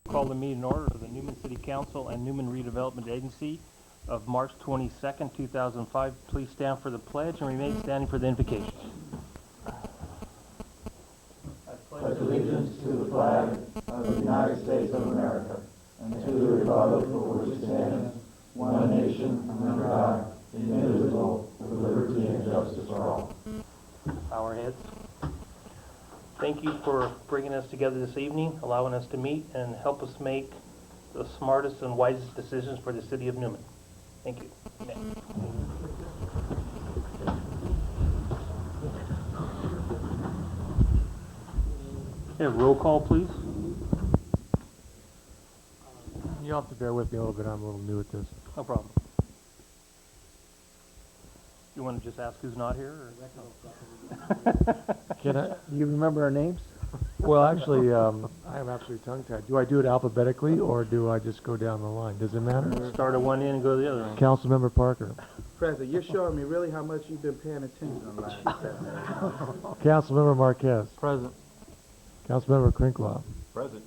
Call the meeting in order of the Newman City Council and Newman Redevelopment Agency of March 22nd, 2005. Please stand for the pledge and remain standing for the invocation. I pledge allegiance to the flag of the United States of America and to the republic for which it stands, one nation, under God, indivisible, with liberty and justice for all. Our heads. Thank you for bringing us together this evening, allowing us to meet and help us make the smartest and wisest decisions for the city of Newman. Thank you. Amen. Okay, roll call, please. You'll have to bear with me a little bit. I'm a little new at this. No problem. You want to just ask who's not here? Or? Can I? Do you remember our names? Well, actually, I am absolutely tongue-tied. Do I do it alphabetically, or do I just go down the line? Does it matter? Start at one end and go to the other end. Councilmember Parker. President, you're showing me really how much you've been paying attention on last Councilmember Marquez. Present. Councilmember Krinkloff. Present.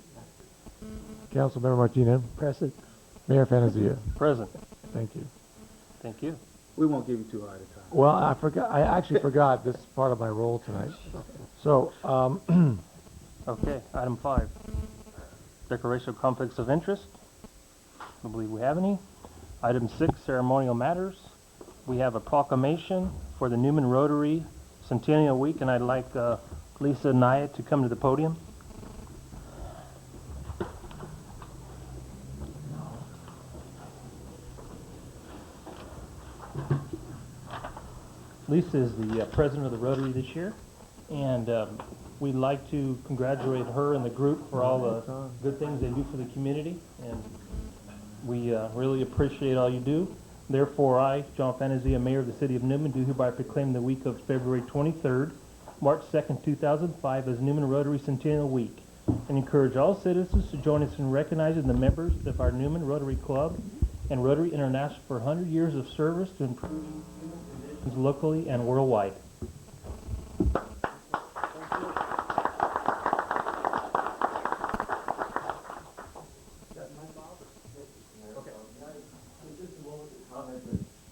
Councilmember Martinez. Present. Mayor Fantasia. Present. Thank you. Thank you. We won't give you too hard a time. Well, I forgot. I actually forgot this part of my role tonight. So, Okay, item 5. Declaration of conflicts of interest. I don't believe we have any. Item 6, ceremonial matters. We have a proclamation for the Newman Rotary Centennial Week, and I'd like Lisa Naya to come to the podium. Lisa is the president of the Rotary this year, and we'd like to congratulate her and the group for all the good things they do for the community, and we really appreciate all you do. Therefore, I, John Fantasia, Mayor of the City of Newman, do hereby proclaim the week of February 23rd, March 2nd, 2005 as Newman Rotary Centennial Week, and encourage all citizens to join us in recognizing the members of our Newman Rotary Club and Rotary International for 100 years of service to improve human conditions locally and worldwide.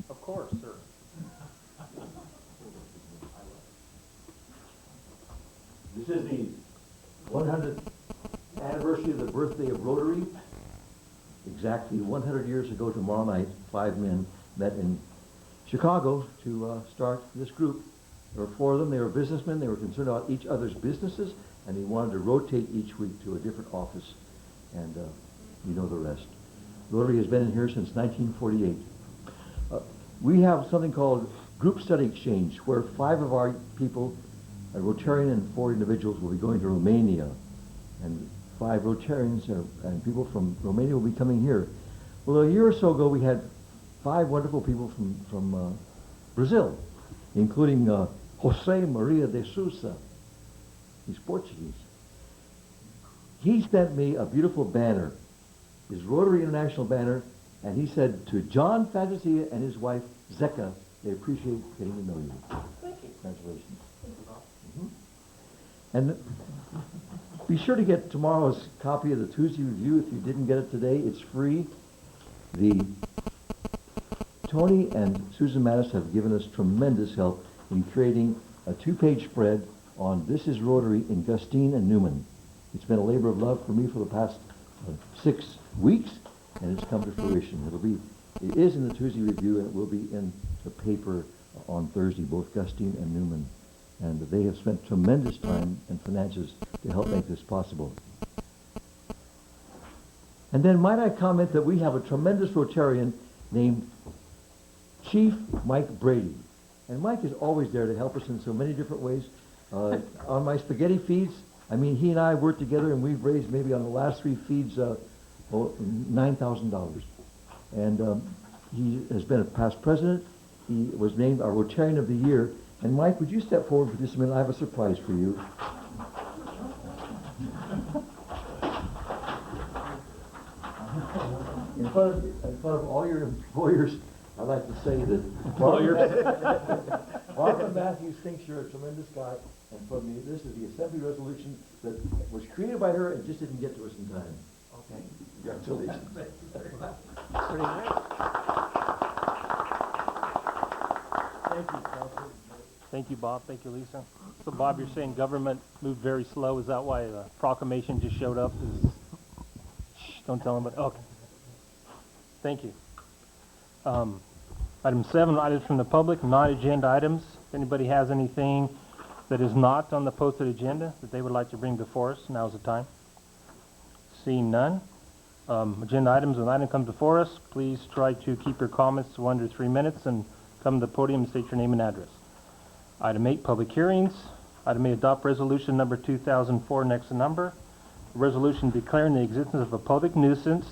Of course, sir. This is the 100th anniversary of the birthday of Rotary. Exactly 100 years ago tomorrow night, 5 men met in Chicago to start this group. There were 4 of them. They were businessmen. They were concerned about each other's businesses, and they wanted to rotate each week to a different office. And you know the rest. Rotary has been in here since 1948. We have something called Group Study Exchange, where 5 of our people, a Rotarian and 4 individuals, will be going to Romania, and 5 Rotarians and people from Romania will be coming here. Well, a year or so ago, we had 5 wonderful people from Brazil, including Jose Maria de Sousa. He's Portuguese. He sent me a beautiful banner, his Rotary International banner, and he said to John Fantasia and his wife, Zeka, they appreciate getting to know you. Thank you. Congratulations. And be sure to get tomorrow's copy of the Tuesday Review if you didn't get it today. It's free. Tony and Susan Mattis have given us tremendous help in creating a 2-page spread on This is Rotary in Gustine and Newman. It's been a labor of love for me for the past 6 weeks, and it's come to fruition. It is in the Tuesday Review, and it will be in the paper on Thursday, both Gustine and Newman. And they have spent tremendous time and finances to help make this possible. And then might I comment that we have a tremendous Rotarian named Chief Mike Brady. And Mike is always there to help us in so many different ways. On my spaghetti feeds, I mean, he and I worked together, and we've raised maybe on the last 3 feeds $9,000. And he has been a past president. He was named our Rotarian of the Year. And Mike, would you step forward for just a minute? I have a surprise for you. In front of all your employers, I'd like to say that Barbara Matthews thinks you're a tremendous guy, and this is the Assembly resolution that was created by her and just didn't get to us in time. Oh, Congratulations. Pretty nice. Thank you, Bob. Thank you, Lisa. So Bob, you're saying government moved very slow. Is that why the proclamation just showed up? Shh, don't tell anybody. Okay. Thank you. Item 7, items from the public, non-agenda items. If anybody has anything that is not on the posted agenda that they would like to bring before us, now's the time. Seeing none. Agenda items, when an item comes before us, please try to keep your comments to under 3 minutes and come to the podium and state your name and address. Item 8, public hearings. Item 8, adopt resolution number 2004, next to number. A resolution declaring the existence of a public nuisance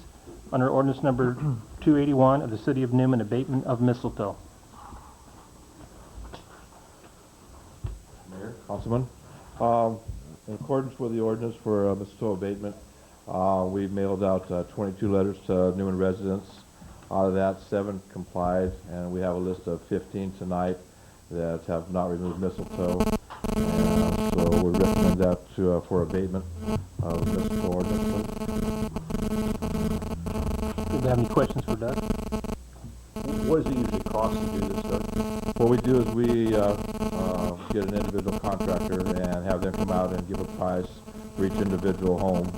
under ordinance number 281 of the City of Newman, abatement of mistletoe. Mayor, Councilman, in accordance with the ordinance for mistletoe abatement, we mailed out 22 letters to Newman residents. Out of that, 7 complied, and we have a list of 15 tonight that have not removed mistletoe. And so we recommend that for abatement of mistletoe ordinance. Do you have any questions for Doug? What does it usually cost to do this, Doug? What we do is we get an individual contractor and have them come out and give a price for each individual home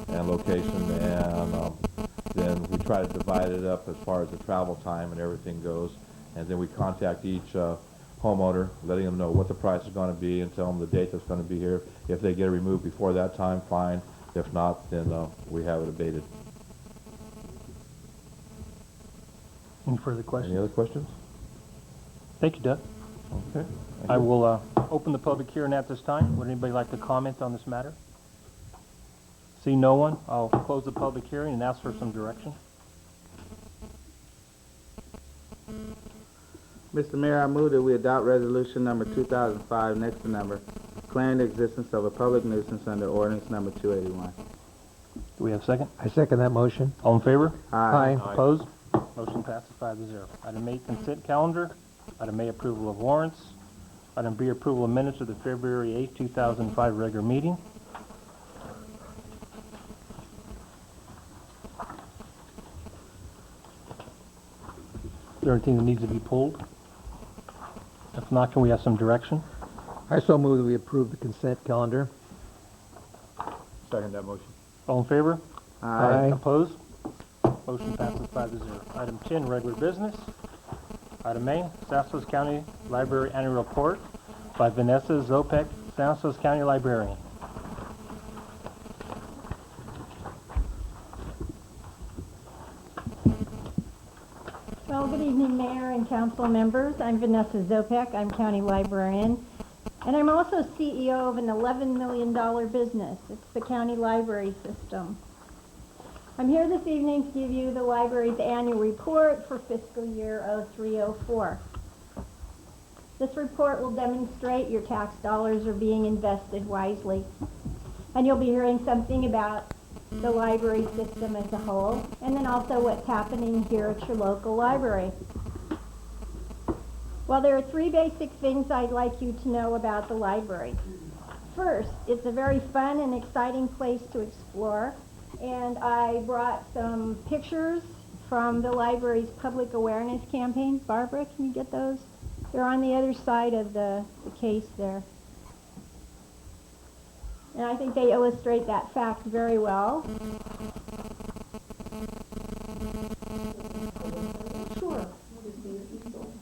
and location, and then we try to divide it up as far as the travel time and everything goes, and then we contact each homeowner, letting them know what the price is going to be and tell them the date that's going to be here. If they get it removed before that time, fine. If not, then we have it abated. Any further questions? Any other questions? Thank you, Doug. Okay. I will open the public hearing at this time. Would anybody like to comment on this matter? See no one, I'll close the public hearing and ask for some direction. Mr. Mayor, I move that we adopt resolution number 2005, next to number, declaring the existence of a public nuisance under ordinance number 281. Do we have a second? I second that motion. All in favor? Aye. Opposed? Motion passes 5-0. Item 8, consent calendar. Item A, approval of warrants. Item B, approval of minutes of the February 8, 2005 regular meeting. Is there anything that needs to be pulled? If not, can we have some direction? I so move that we approve the consent calendar. Second that motion. All in favor? Aye. Opposed? Motion passes 5-0. Item 10, regular business. Item A, Sassos County Library Annual Report by Vanessa Zopek, Sassos County Librarian. Well, good evening, Mayor and council members. I'm Vanessa Zopek. I'm County Librarian. And I'm also CEO of an $11 million business. It's the County Library System. I'm here this evening to give you the library's annual report for fiscal year 03-04. This report will demonstrate your tax dollars are being invested wisely. And you'll be hearing something about the library system as a whole, and then also what's happening here at your local library. Well, there are 3 basic things I'd like you to know about the library. First, it's a very fun and exciting place to explore, and I brought some pictures from the library's public awareness campaign. Barbara, can you get those? They're on the other side of the case there. And I think they illustrate that fact very well. Sure.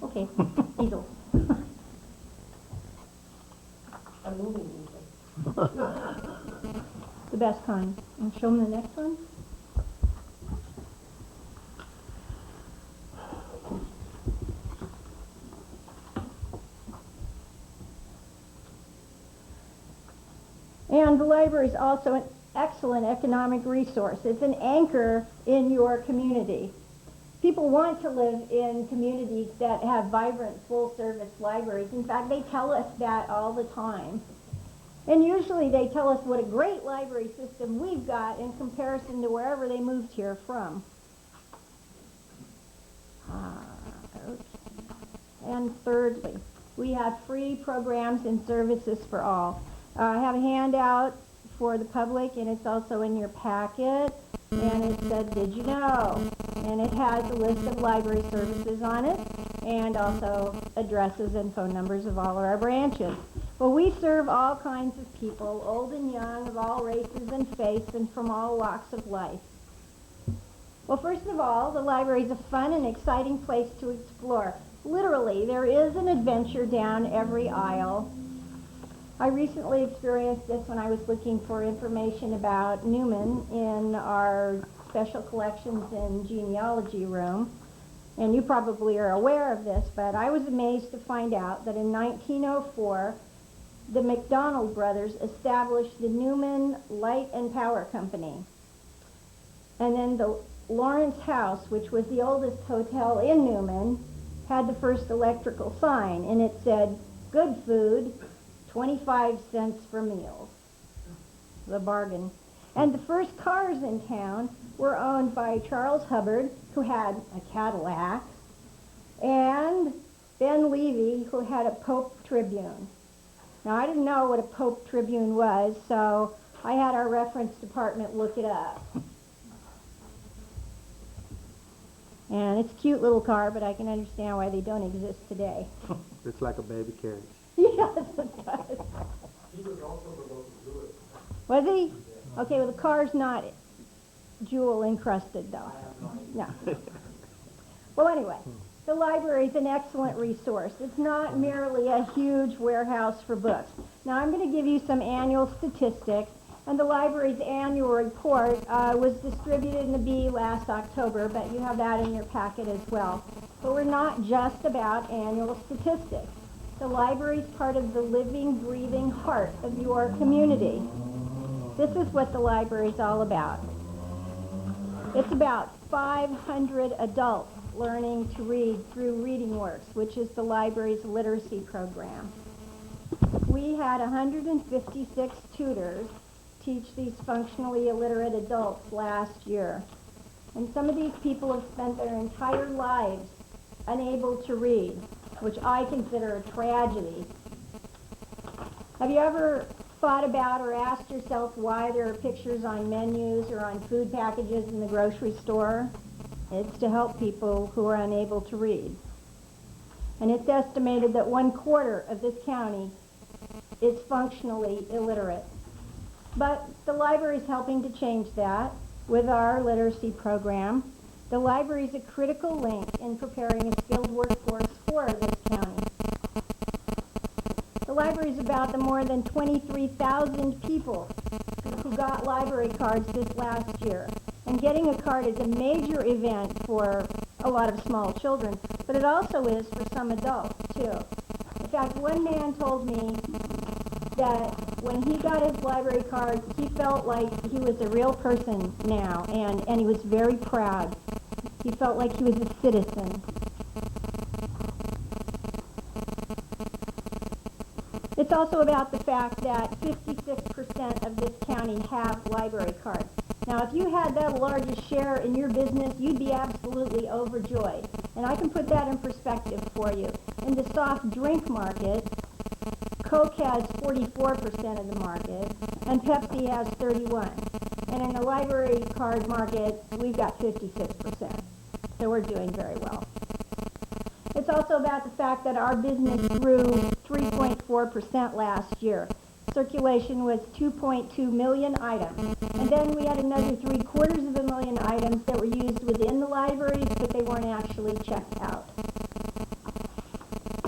Okay, easel. A moving easel. The best kind. And show them the next one. And the library is also an excellent economic resource. It's an anchor in your community. People want to live in communities that have vibrant, full-service libraries. In fact, they tell us that all the time. And usually they tell us what a great library system we've got in comparison to wherever they moved here from. Okay. And thirdly, we have free programs and services for all. I have a handout for the public, and it's also in your packet, and it said, "Did you know?" And it has a list of library services on it, and also addresses and phone numbers of all of our branches. Well, we serve all kinds of people, old and young, of all races and faiths, and from all walks of life. Well, first of all, the library is a fun and exciting place to explore. Literally, there is an adventure down every aisle. I recently experienced this when I was looking for information about Newman in our special collections and genealogy room. And you probably are aware of this, but I was amazed to find out that in 1904, the McDonald brothers established the Newman Light and Power Company. And then the Lawrence House, which was the oldest hotel in Newman, had the first electrical sign, and it said, "Good food, 25 cents for meals." The bargain. And the first cars in town were owned by Charles Hubbard, who had a Cadillac, and Ben Levy, who had a Pope Tribune. Now, I didn't know what a Pope Tribune was, so I had our reference department look it up. And it's a cute little car, but I can understand why they don't exist today. Looks like a baby carriage. Yes, it does. He was also the local Jewish. Was he? Okay, well, the car's not jewel encrusted, though. No. Well, anyway, the library is an excellent resource. It's not merely a huge warehouse for books. Now, I'm going to give you some annual statistics, and the library's annual report was distributed in the Bee last October, but you have that in your packet as well. But we're not just about annual statistics. The library is part of the living, breathing heart of your community. This is what the library is all about. It's about 500 adults learning to read through Reading Works, which is the library's literacy program. We had 156 tutors teach these functionally illiterate adults last year. And some of these people have spent their entire lives unable to read, which I consider a tragedy. Have you ever thought about or asked yourself why there are pictures on menus or on food packages in the grocery store? It's to help people who are unable to read. And it's estimated that 1/4 of this county is functionally illiterate. But the library is helping to change that with our literacy program. The library is a critical link in preparing a skilled workforce for this county. The library is about the more than 23,000 people who got library cards this last year. And getting a card is a major event for a lot of small children, but it also is for some adults, too. In fact, one man told me that when he got his library card, he felt like he was a real person now, and he was very proud. He felt like he was a citizen. It's also about the fact that 56% of this county have library cards. Now, if you had that largest share in your business, you'd be absolutely overjoyed. And I can put that in perspective for you. In the soft drink market, Coke has 44% of the market, and Pepsi has 31%. And in the library card market, we've got 56%. So we're doing very well. It's also about the fact that our business grew 3.4% last year. Circulation was 2.2 million items. And then we had another 750,000 items that were used within the libraries, but they weren't actually checked out.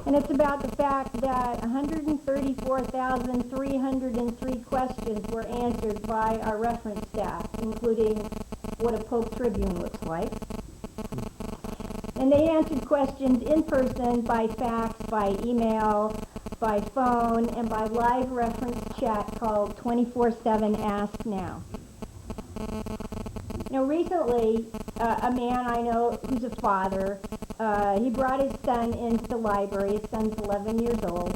And it's about the fact that 134,303 questions were answered by our reference staff, including what a Pope Tribune looks like. And they answered questions in person, by fax, by email, by phone, and by live reference chat called 24/7 Ask Now. You know, recently, a man I know who's a father, he brought his son into the library. His son's 11 years old.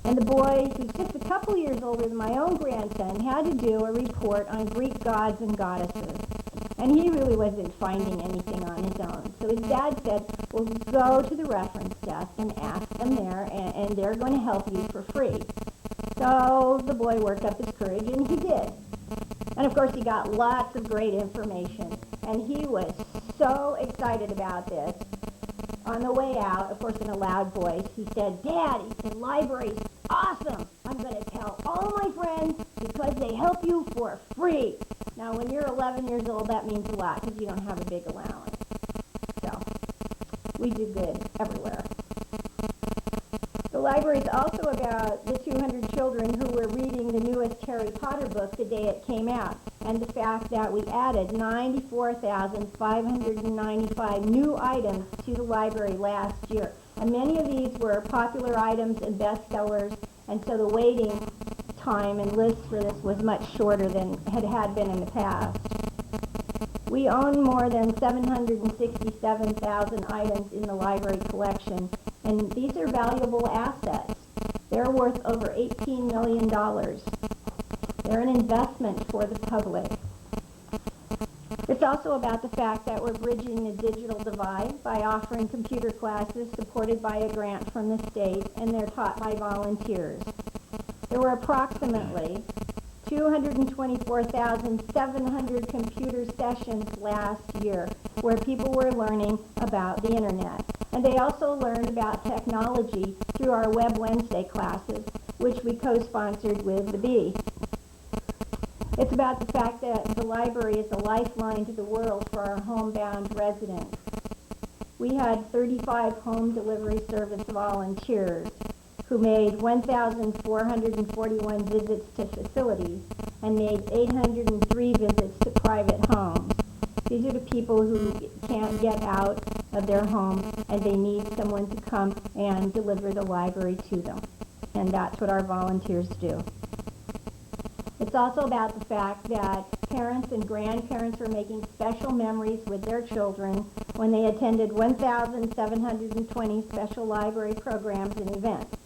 And the boy, who's just a couple years older than my own grandson, had to do a report on Greek gods and goddesses. And he really wasn't finding anything on his own. So his dad said, well, go to the reference desk and ask them there, and they're going to help you for free. So the boy worked up his courage, and he did. And of course, he got lots of great information, and he was so excited about this. On the way out, of course, in a loud voice, he said, "Dad," he said, "library's awesome. I'm going to tell all my friends because they help you for free." Now, when you're 11 years old, that means a lot because you don't have a big allowance. So, we do good everywhere. The library is also about the 200 children who were reading the newest Harry Potter book the day it came out, and the fact that we added 94,595 new items to the library last year. And many of these were popular items and bestsellers, and so the waiting time and list for this was much shorter than had been in the past. We own more than 767,000 items in the library collection, and these are valuable assets. They're worth over $18 million. They're an investment for the public. It's also about the fact that we're bridging the digital divide by offering computer classes supported by a grant from the state, and they're taught by volunteers. There were approximately 224,700 computer sessions last year where people were learning about the internet. And they also learned about technology through our Web Wednesday classes, which we co-sponsored with the Bee. It's about the fact that the library is a lifeline to the world for our homebound residents. We had 35 home delivery service volunteers who made 1,441 visits to facilities and made 803 visits to private homes. These are the people who can't get out of their home and they need someone to come and deliver the library to them. And that's what our volunteers do. It's also about the fact that parents and grandparents are making special memories with their children when they attended 1,720 special library programs and events,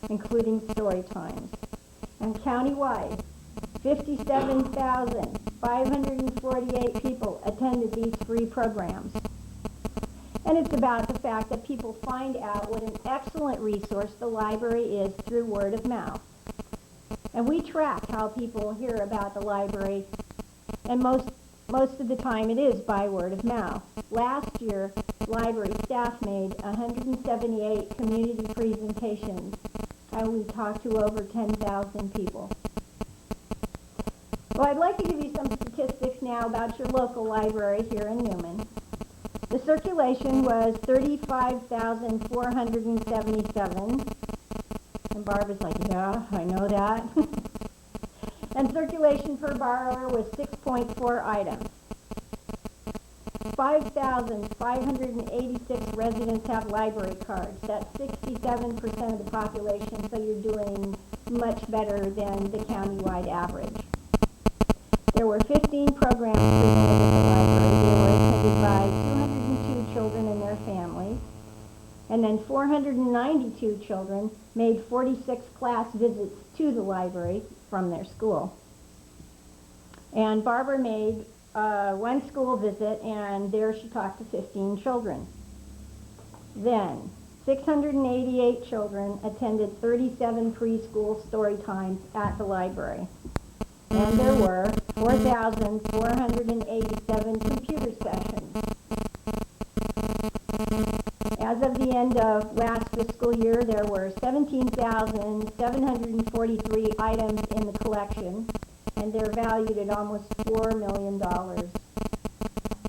including story times. And countywide, 57,548 people attended these free programs. And it's about the fact that people find out what an excellent resource the library is through word of mouth. And we track how people hear about the library, and most of the time it is by word of mouth. Last year, library staff made 178 community presentations, and we talked to over 10,000 people. Well, I'd like to give you some statistics now about your local library here in Newman. The circulation was 35,477. And Barbara's like, yeah, I know that. And circulation per borrower was 6.4 items. 5,586 residents have library cards. That's 67% of the population, so you're doing much better than the countywide average. There were 15 programs presented at the library. They were attended by 202 children and their families. And then 492 children made 46 class visits to the library from their school. And Barbara made one school visit, and there she talked to 15 children. Then 688 children attended 37 preschool story times at the library. And there were 4,487 computer sessions. As of the end of last fiscal year, there were 17,743 items in the collection, and they're valued at almost $4 million,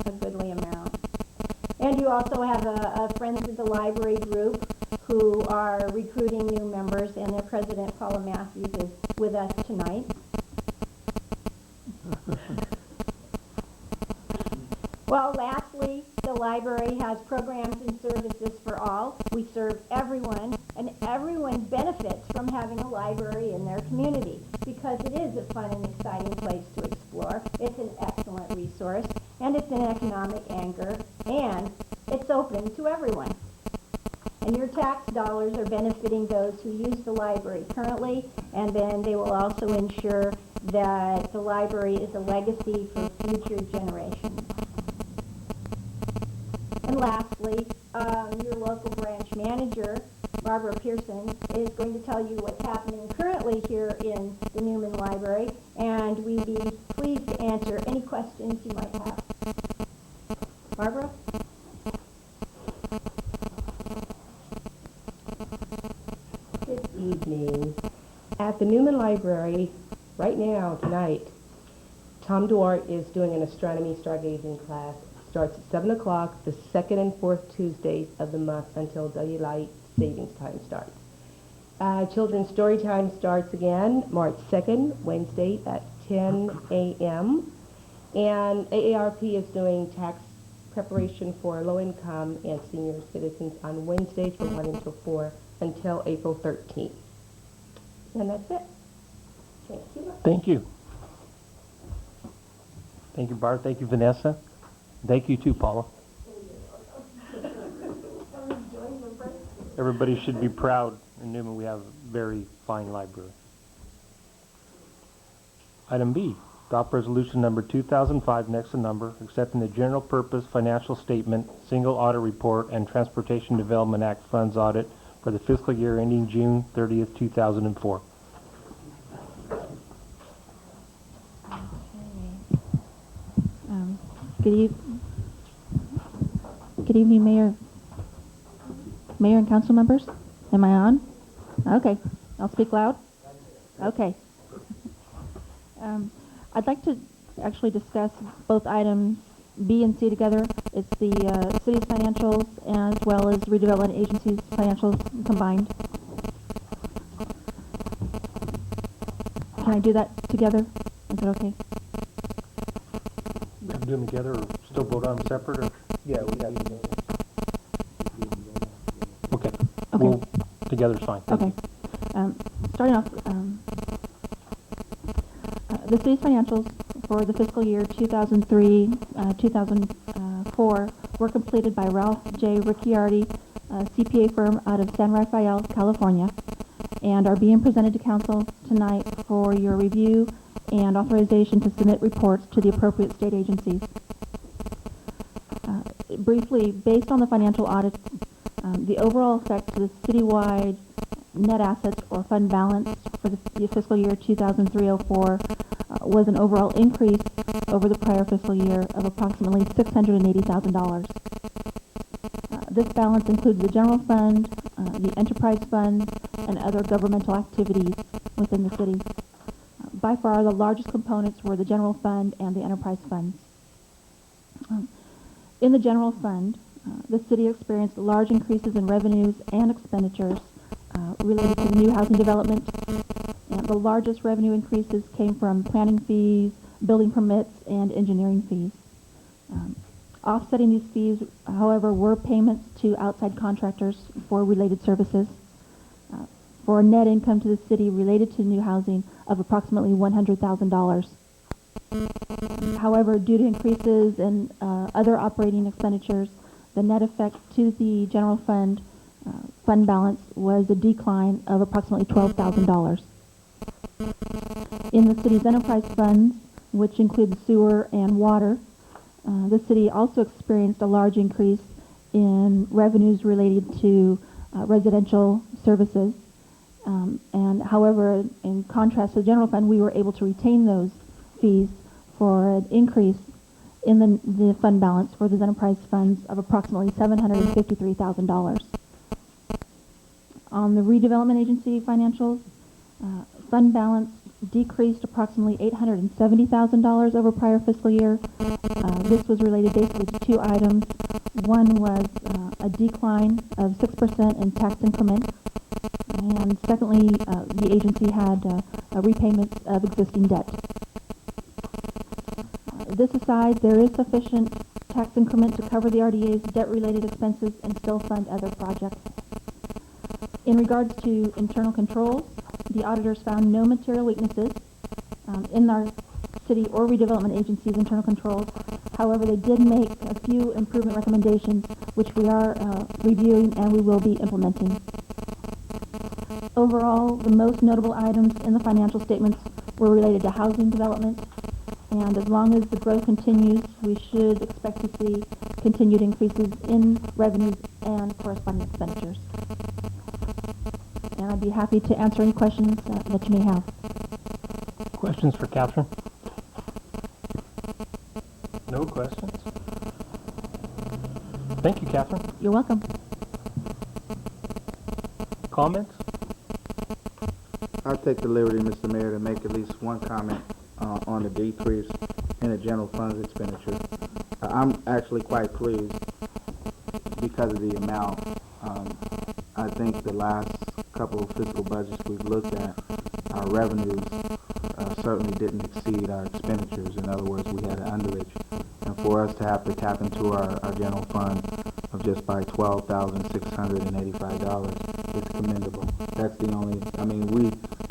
a goodly amount. And you also have a Friends of the Library group who are recruiting new members, and their president, Paula Matthews, is with us tonight. Well, lastly, the library has programs and services for all. We serve everyone, and everyone benefits from having a library in their community because it is a fun and exciting place to explore. It's an excellent resource, and it's an economic anchor, and it's open to everyone. And your tax dollars are benefiting those who use the library currently, and then they will also ensure that the library is a legacy for future generations. And lastly, your local branch manager, Barbara Pearson, is going to tell you what's happening currently currently here in the Newman Library, and we'd be pleased to answer any questions you might have. Barbara? Good evening. At the Newman Library, right now, tonight, Tom Duarte is doing an astronomy stargazing class. Starts at 7 o'clock, the second and fourth Tuesdays of the month until daylight savings time starts. Children's story time starts again March 2nd, Wednesday at 10 a.m. And AARP is doing tax preparation for low-income and senior citizens on Wednesdays from 1 until 4 until April 13th. And that's it. Thank you. Thank you. Thank you, Bart. Thank you, Vanessa. Thank you too, Paula. Everybody should be proud in Newman. We have a very fine library. Item B, adopt resolution number 2005, next to number, accepting the general purpose financial statement, single audit report, and Transportation Development Act funds audit for the fiscal year ending June 30th, 2004. Good evening, Mayor and council members. Am I on? Okay, I'll speak loud. Okay. I'd like to actually discuss both items B and C together. It's the city's financials as well as redevelopment agency's financials combined. Can I do that together? Is that okay? We have to do them together or still vote on them separate? Or? Yeah, we have to. Okay. Okay. Well, together's fine. Thank Okay. you. Starting off, the city's financials for the fiscal year 2003-2004 were completed by Ralph J. Ricciardi, a CPA firm out of San Rafael, California, and are being presented to council tonight for your review and authorization to submit reports to the appropriate state agencies. Briefly, based on the financial audit, the overall effect to the citywide net assets or fund balance for the fiscal year 2003-04 was an overall increase over the prior fiscal year of approximately $680,000. This balance includes the general fund, the enterprise funds, and other governmental activities within the city. By far, the largest components were the general fund and the enterprise funds. In the general fund, the city experienced large increases in revenues and expenditures related to new housing development. And the largest revenue increases came from planning fees, building permits, and engineering fees. Offsetting these fees, however, were payments to outside contractors for related services for a net income to the city related to new housing of approximately $100,000. However, due to increases in other operating expenditures, the net effect to the general fund balance was a decline of approximately $12,000. In the city's enterprise funds, which include sewer and water, the city also experienced a large increase in revenues related to residential services. And however, in contrast to the general fund, we were able to retain those fees for an increase in the fund balance for the enterprise funds of approximately $753,000. On the redevelopment agency financials, fund balance decreased approximately $870,000 over prior fiscal year. This was related basically to two items. One was a decline of 6% in tax increment, and secondly, the agency had a repayment of existing debt. This aside, there is sufficient tax increment to cover the RDA's debt-related expenses and still fund other projects. In regards to internal controls, the auditors found no material weaknesses in our city or redevelopment agency's internal controls. However, they did make a few improvement recommendations, which we are reviewing and we will be implementing. Overall, the most notable items in the financial statements were related to housing development, and as long as the growth continues, we should expect to see continued increases in revenues and corresponding expenditures. And I I'd be happy to answer any questions that you may have. Questions for Catherine? No questions? Thank you, Catherine. You're welcome. Comments? I'll take the liberty, Mr. Mayor, to make at least one comment on the decrease in the general funds expenditure. I'm actually quite pleased because of the amount. I think the last couple of fiscal budgets we've looked at, our revenues certainly didn't exceed our expenditures. In other words, we had an underage. And for us to have to tap into our general fund of just by $12,685 is commendable. That's the only,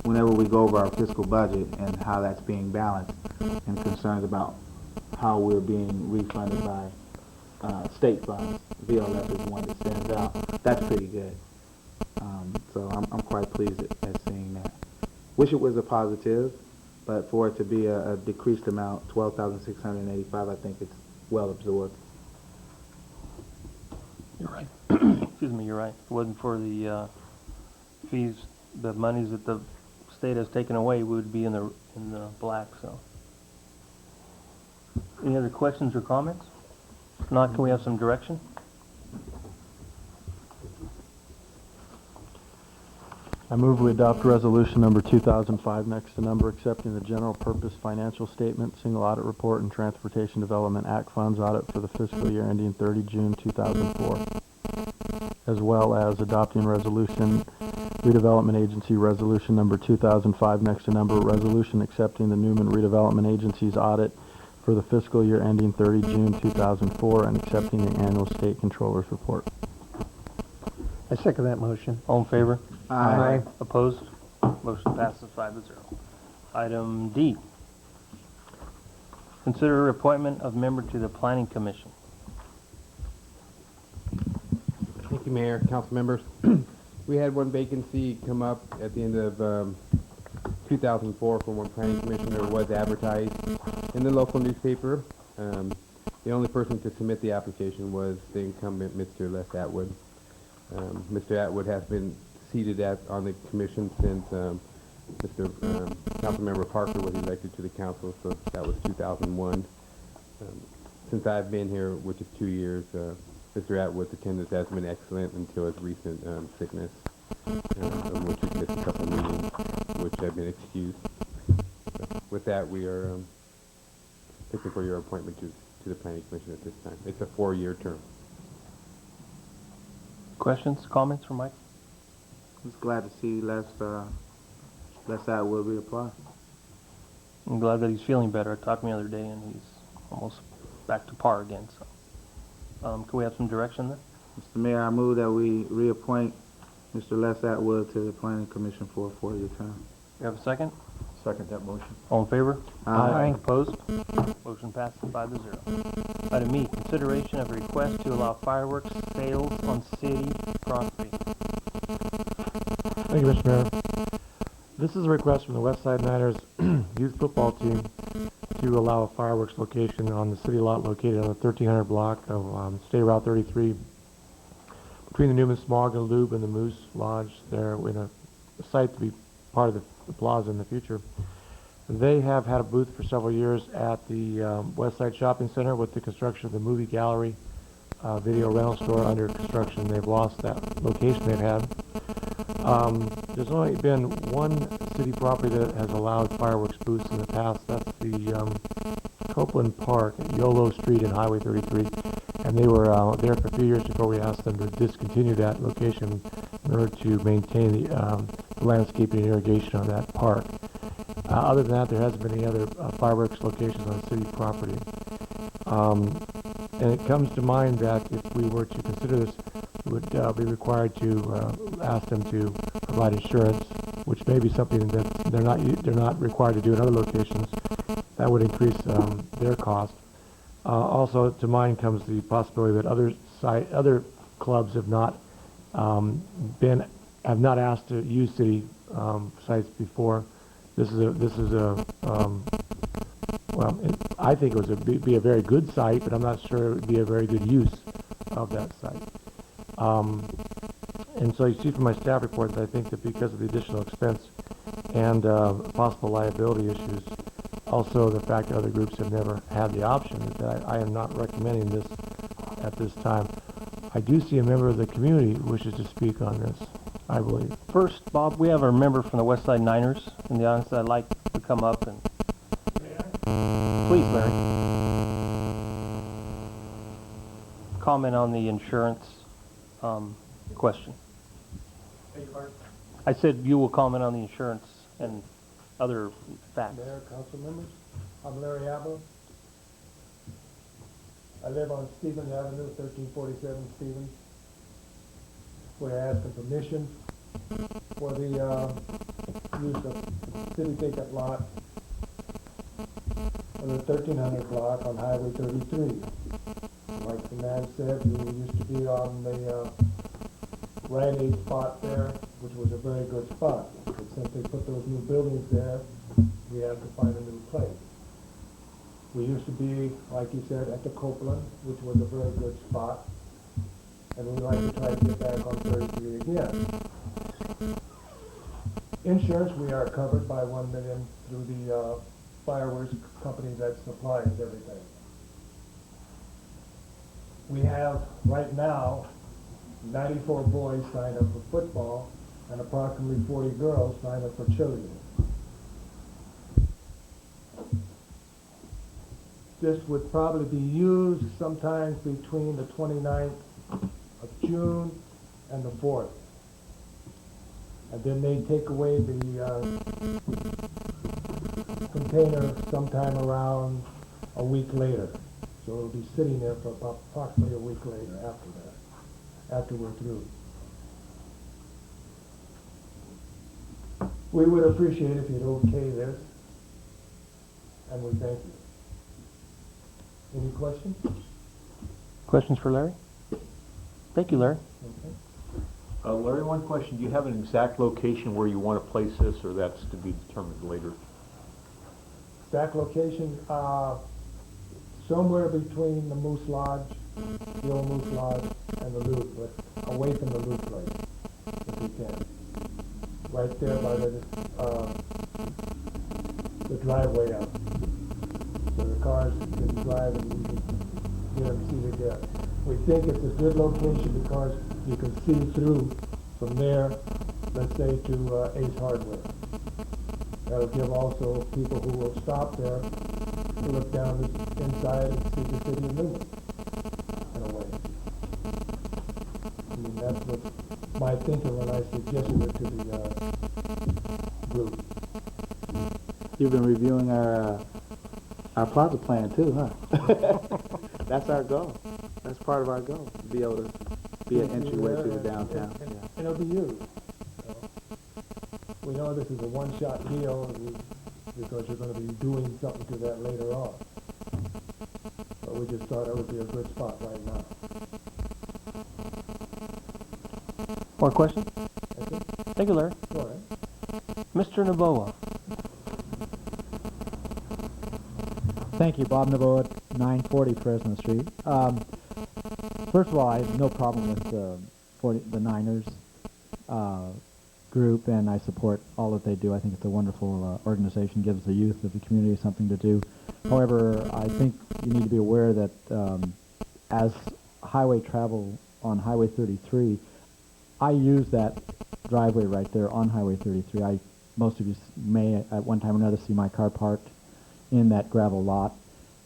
whenever we go over our fiscal budget and how that's being balanced and concerns about how we're being refunded by state funds, VLF is one that stands out. That's pretty good. So I'm quite pleased at seeing that. Wish it was a positive, but for it to be a decreased amount, $12,685, I think it's well absorbed. You're right. Excuse me, you're right. If it wasn't for the fees, the monies that the state has taken away, we would be in the black, so. Any other questions or comments? If not, can we have some direction? I move we adopt resolution number 2005 next to number accepting the general purpose financial statement, single audit report, and Transportation Development Act funds audit for the fiscal year ending 30 June 2004, as well as adopting resolution redevelopment agency resolution number 2005 next to number resolution accepting the Newman redevelopment agency's audit for the fiscal year ending 30 June 2004 and accepting the annual state controller's report. I second that motion. All in favor? Aye. Opposed? Motion passes 5-0. Item D. Consider appointment of member to the Planning Commission. Thank you, Mayor, council members. We had one vacancy come up at the end of 2004 for one planning commissioner. Was advertised in the local newspaper. The only person to submit the application was the incumbent, Mr. Les Atwood. Mr. Atwood has been seated on the commission since Councilmember Parker was elected to the council, so that was 2001. Since I've been here, which is 2 years, Mr. Atwood's attendance has been excellent until his recent sickness, which he's missed a couple meetings, which have been excused. So with that, we are looking for your appointment to the Planning Commission at this time. It's a 4-year term. Questions, comments for Mike? I was glad to see Les Atwood reapply. I'm glad that he's feeling better. I talked to him the other day, and he's almost back to par again. So, can we have some direction then? Mr. Mayor, I move that we reappoint Mr. Les Atwood to the Planning Commission for a 4-year term. You have a second? Second that motion. All in favor? Aye. Opposed? Motion passes 5-0. Item E, consideration of a request to allow fireworks sales on city property. Thank you, Mr. Mayor. This is a request from the West Side Niners youth football team to allow a fireworks location on the city lot located on the 1300 block of State Route 33 between the Newman Smog and Loop and the Moose Lodge there in a site to be part of the plaza in the future. They have had a booth for several years at the West Side Shopping Center with the construction of the movie gallery, video rental store under construction. They've lost that location they've had. There's only been one city property that has allowed fireworks booths in the past. That's the Copeland Park at Yolo Street and Highway 33. And they were there for a few years before we asked them to discontinue that location in order to maintain the landscaping and irrigation on that park. Other than that, there hasn't been any other fireworks locations on city property. And it comes to mind that if we were to consider this, we would be required to ask them to provide insurance, which may be something that they're not required to do in other locations. That would increase their cost. Also, to mind comes the possibility that other clubs have not asked to use city sites before. I think it would be a very good site, but I'm not sure it would be a very good use of that site. And so you see from my staff report that I think that because of the additional expense and possible liability issues, also the fact that other groups have never had the option, that I am not recommending this at this time. I do see a member of the community who wishes to speak on this, I believe. First, Bob, we have a member from the West Side Niners in the audience that I'd like to come up and... Please, Larry. Comment on the insurance question. I said you will comment on the insurance and other facts. Mayor, council members, I'm Larry Abel. I live on Stevens Avenue, 1347 Stevens. We're asking permission for the use of city vacant lot on the 1300 block on Highway 33. Like the man said, we used to be on the Rite Aid spot there, which was a very good spot. But since they put those new buildings there, we have to find a new place. We used to be, like you said, at the Copeland, which was a very good spot. And we'd like to try to get back on 33 again. Insurance, we are covered by $1 million through the fireworks company that supplies everything. We have, right now, 94 boys signed up for football and approximately 40 girls signed up for cheerleading. This would probably be used sometimes between the 29th of June and the 4th. And then they take away the container sometime around a week later. So it'll be sitting there for approximately a week later after that, after we're through. We would appreciate if you'd okay this, and we thank you. Any questions? Questions for Larry? Thank you, Larry. Okay. Larry, one question. Do you have an exact location where you want to place this, or that's to be determined later? Exact location, somewhere between the Moose Lodge, the old Moose Lodge, and the Loop, but away from the Loop place, if we can. Right there by the driveway up. So the cars can drive and we can get them seated there. We think it's a good location because you can see through from there, let's say, to Ace Hardware. That'll give also people who will stop there to look down the inside and see the city of Newman, in a way. I mean, that's what my thinking when I suggested it to the group. You've been reviewing our plaza plan too, huh? That's our goal. That's part of our goal, to be able to be an entryway to the downtown. And it'll be used. So, we know this is a one-shot deal because you're going to be doing something to that later on. But we just thought it would be a good spot right now. More questions? That's it? Thank you, Larry. All right. Mr. Naboa. Thank you, Bob Naboa, 940 Fresno Street. First of all, I have no problem with the Niners group, and I support all that they do. I think it's a wonderful organization, gives the youth of the community something to do. However, I think you need to be aware that as highway travel on Highway 33, I use that driveway right there on Highway 33. Most of you may at one time or another see my car parked in that gravel lot.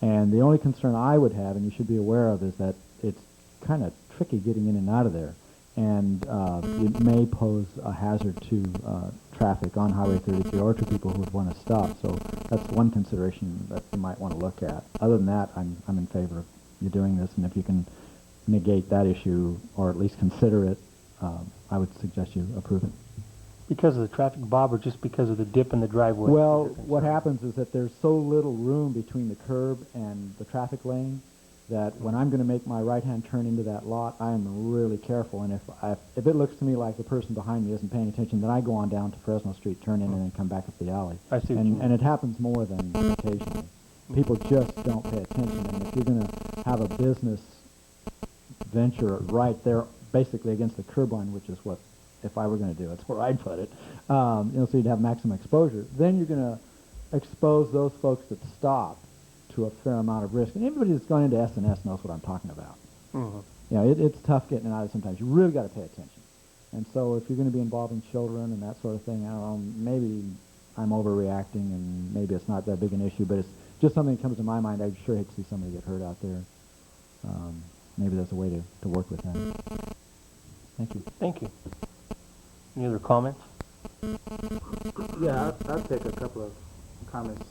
And the only concern I would have, and you should be aware of, is that it's kind of tricky getting in and out of there. And it may pose a hazard to traffic on Highway 33 or to people who would want to stop. So that's one consideration that you might want to look at. Other than that, I'm in favor of you doing this. And if you can negate that issue or at least consider it, I would suggest you approve it. Because of the traffic, Bob, or just because of the dip in the driveway? Well, what happens is that there's so little room between the curb and the traffic lane that when I'm going to make my right-hand turn into that lot, I am really careful. And if it looks to me like the person behind me isn't paying attention, then I go on down to Fresno Street, turn in, and then come back up the alley. I see what you mean. And it happens more than occasionally. People just don't pay attention. And if you're going to have a business venture right there basically against the curb line, which is what, if I were going to do it, that's where I'd put it. So you'd have maximum exposure. Then you're going to expose those folks that stop to a fair amount of risk. And everybody that's gone into S&S knows what I'm talking about. It's tough getting it out of sometimes. You really got to pay attention. And so if you're going to be involving children and that sort of thing, I don't know, maybe I'm overreacting and maybe it's not that big an issue, but it's just something that comes to my mind. I'd sure hate to see somebody get hurt out there. Maybe that's a way to work with that. Thank you. Thank you. Any other comments? Yeah, I'll take a couple of comments.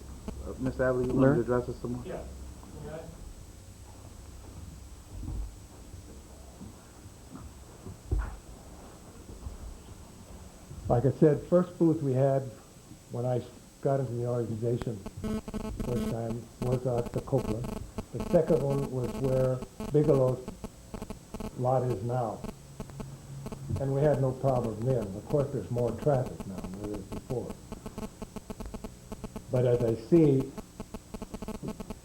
Mr. Abley, you want to address us some more? Yeah. Like I said, first booth we had when I got into the organization first time was at the Copeland. The second one was where Bigelow's lot is now. And we had no problem then. Of course, there's more traffic now than there is before. But as I see,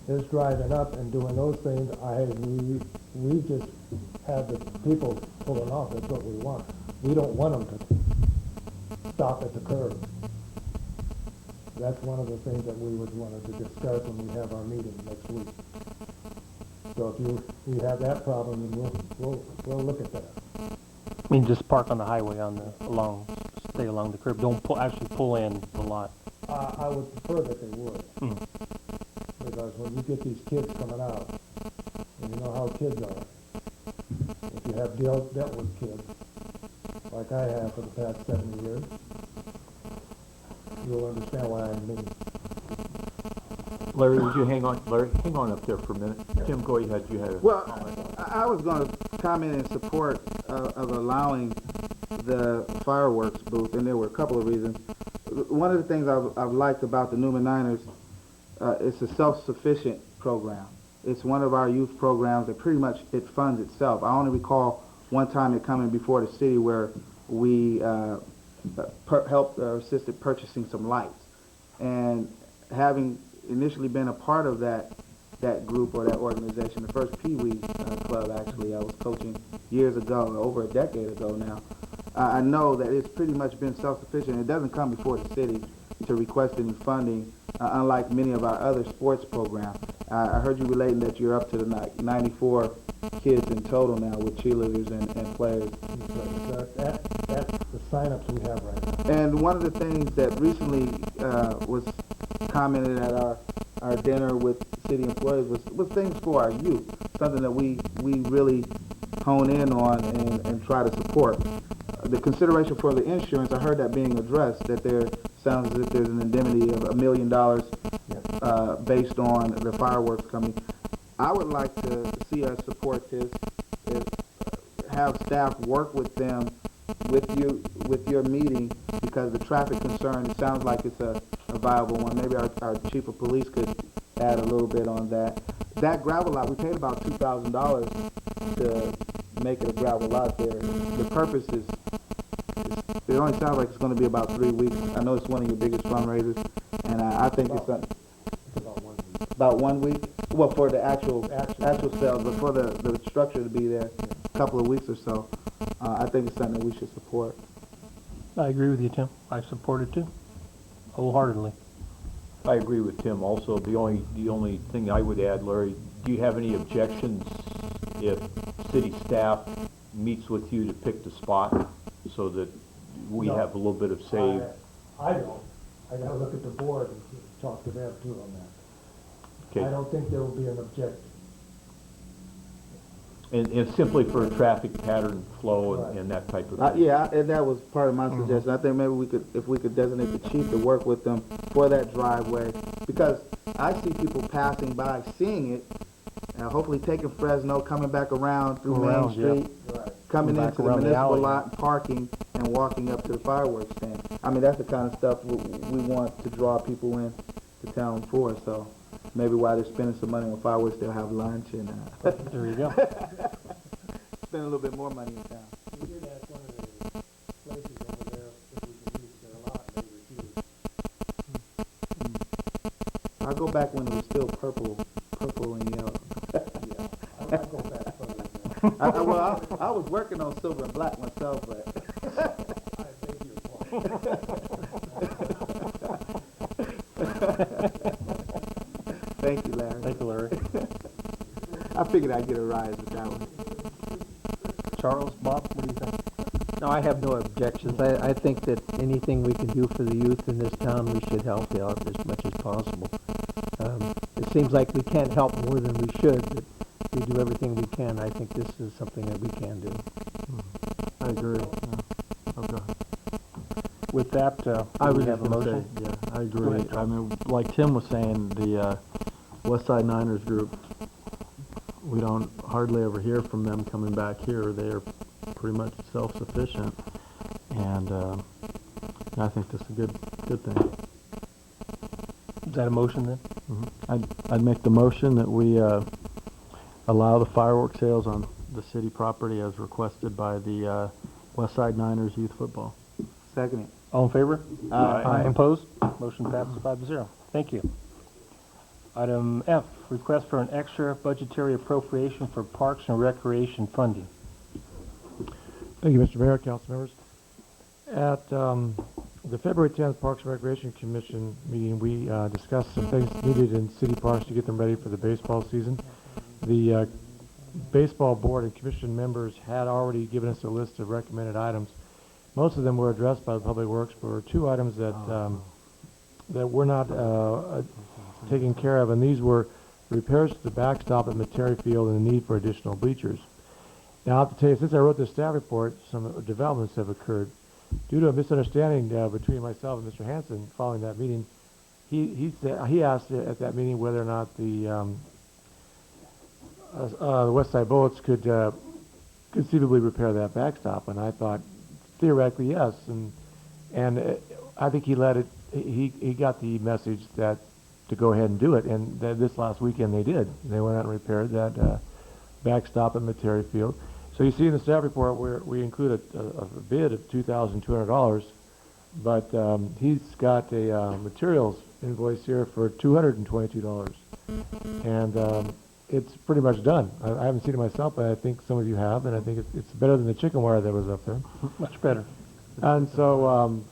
is driving up and doing those things, we just have the people pulling off. That's what we want. We don't want them to stop at the curb. That's one of the things that we would want to discuss when we have our meeting next week. So if you have that problem, then we'll look at that. I mean, just park on the highway stay along the curb. Don't actually pull in the lot. I would prefer that they would. Because when you get these kids coming out, and you know how kids are, if you have dealt with kids, like I have for the past 70 years, you'll understand why I mean. Larry, would you hang on up there for a minute? Tim, go ahead, you had a comment. I was going to comment in support of allowing the fireworks booth, and there were a couple of reasons. One of the things I've liked about the Newman Niners, it's a self-sufficient program. It's one of our youth programs that pretty much it funds itself. I only recall one time it coming before the city where we helped or assisted purchasing some lights. And having initially been a part of that group or that organization, the first Pee Wee club actually I was coaching years ago, over a decade ago now, I know that it's pretty much been self-sufficient. It doesn't come before the city to request any funding, unlike many of our other sports programs. I heard you relating that you're up to the 94 kids in total now with cheerleaders and players. That's the sign-ups we have right now. And one of the things that recently was commented at our dinner with city employees was things for our youth, something that we really hone in on and try to support. The consideration for the insurance, I heard that being addressed, that there sounds as if there's an indemnity of $1 million based on the fireworks company. I would like to see us support this, have staff work with them, with your meeting, because the traffic concern, it sounds like it's a viable one. Maybe our chief of police could add a little bit on that. That gravel lot, we paid about $2,000 to make it a gravel lot there. The purpose is, it only sounds like it's going to be about 3 weeks. I know it's one of your biggest fundraisers, and I think it's about 1 week. About 1 week? Well, for the actual sales, but for the structure to be there a couple of weeks or so, I think it's something that we should support. I agree with you, Tim. I support it too, wholeheartedly. I agree with Tim also. The only thing I would add, Larry, do you have any objections if city staff meets with you to pick the spot so that we have a little bit of say? I don't. I gotta look at the board and talk to them too on that. Okay. I don't think there will be an objection. And simply for traffic pattern flow and that type of thing. Yeah, and that was part of my suggestion. I think maybe if we could designate the chief to work with them for that driveway, because I see people passing by, seeing it, hopefully taking Fresno, coming back around through Main Street, coming into the municipal lot, parking, and walking up to the fireworks stand. I mean, that's the kind of stuff we want to draw people in to town for. So maybe while they're spending some money on fireworks, they'll have lunch and there you go. Spend a little bit more money in town. We did ask one of the places over there if we could use their lot, and they refused. I'll go back when it was still purple and yellow. Yeah, I'll go back further than I was working on silver and black myself, but. Thank you, Larry. Thank you, Larry. I figured I'd get a rise with that one. Charles, Bob, what do you think? No, I have no objections. I think that anything we can do for the youth in this town, we should help out as much as possible. It seems like we can't help more than we should, but we do everything we can. I think this is something that we can do. I agree. Yeah. Okay. With that, I do was we have just a gonna motion? say, yeah, I Go agree. ahead, I mean, like Tim was saying, the West Side Niners group, we don't hardly ever hear from them coming back here. They are pretty much self-sufficient, and I think that's a good thing. Is that a motion then? I'd make the motion that we allow the fireworks sales on the city property as requested by the West Side Niners Youth Football. Second it. All in favor? Aye. Opposed? Motion passes 5-0. Thank you. Item F, request for an extra budgetary appropriation for Parks and Recreation funding. Thank you, Mr. Mayor, council members. At the February 10th Parks and Recreation Commission meeting, we discussed some things needed in city parks to get them ready for the baseball season. The baseball board and commission members had already given us a list of recommended items. Most of them were addressed by the Public Works, but there were two items that that were not taken care of, and these were repairs to the backstop at Materi Field and the need for additional bleachers. Now, I have to tell you, since I wrote this staff report, some developments have occurred. Due to a misunderstanding between myself and Mr. Hansen following that meeting, he asked at that meeting whether or not the West Side Bullets could conceivably repair that backstop, and I thought theoretically yes, and I think he let it. He got the message that to go ahead and do it, and this last weekend they did. They went out and repaired that backstop at Materi Field. So you see in the staff report where we include a bid of $2,200, but he's got a materials invoice here for $222, and it's pretty much done. I haven't seen it myself, but I think some of you have, and I think it's better than the chicken wire that was up there. Much better. And so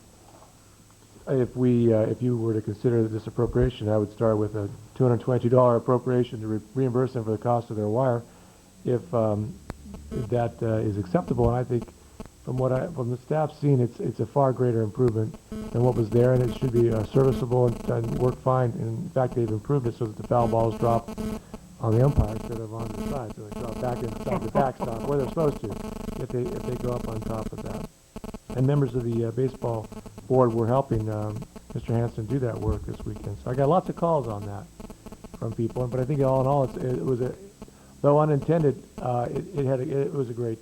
if you were to consider this appropriation, I would start with a $222 appropriation to reimburse them for the cost of their wire. If that is acceptable, and I think from the staff's seen, it's a far greater improvement than what was there, and it should be serviceable and work fine. In fact, they've improved it so that the foul balls drop on the umpire instead of on the side, so they drop back inside the backstop where they're supposed to if they go up on top of that. And members of the baseball board were helping Mr. Hansen do that work this weekend. So I got lots of calls on that from people, but I think all in all, it was a, though unintended, it was a great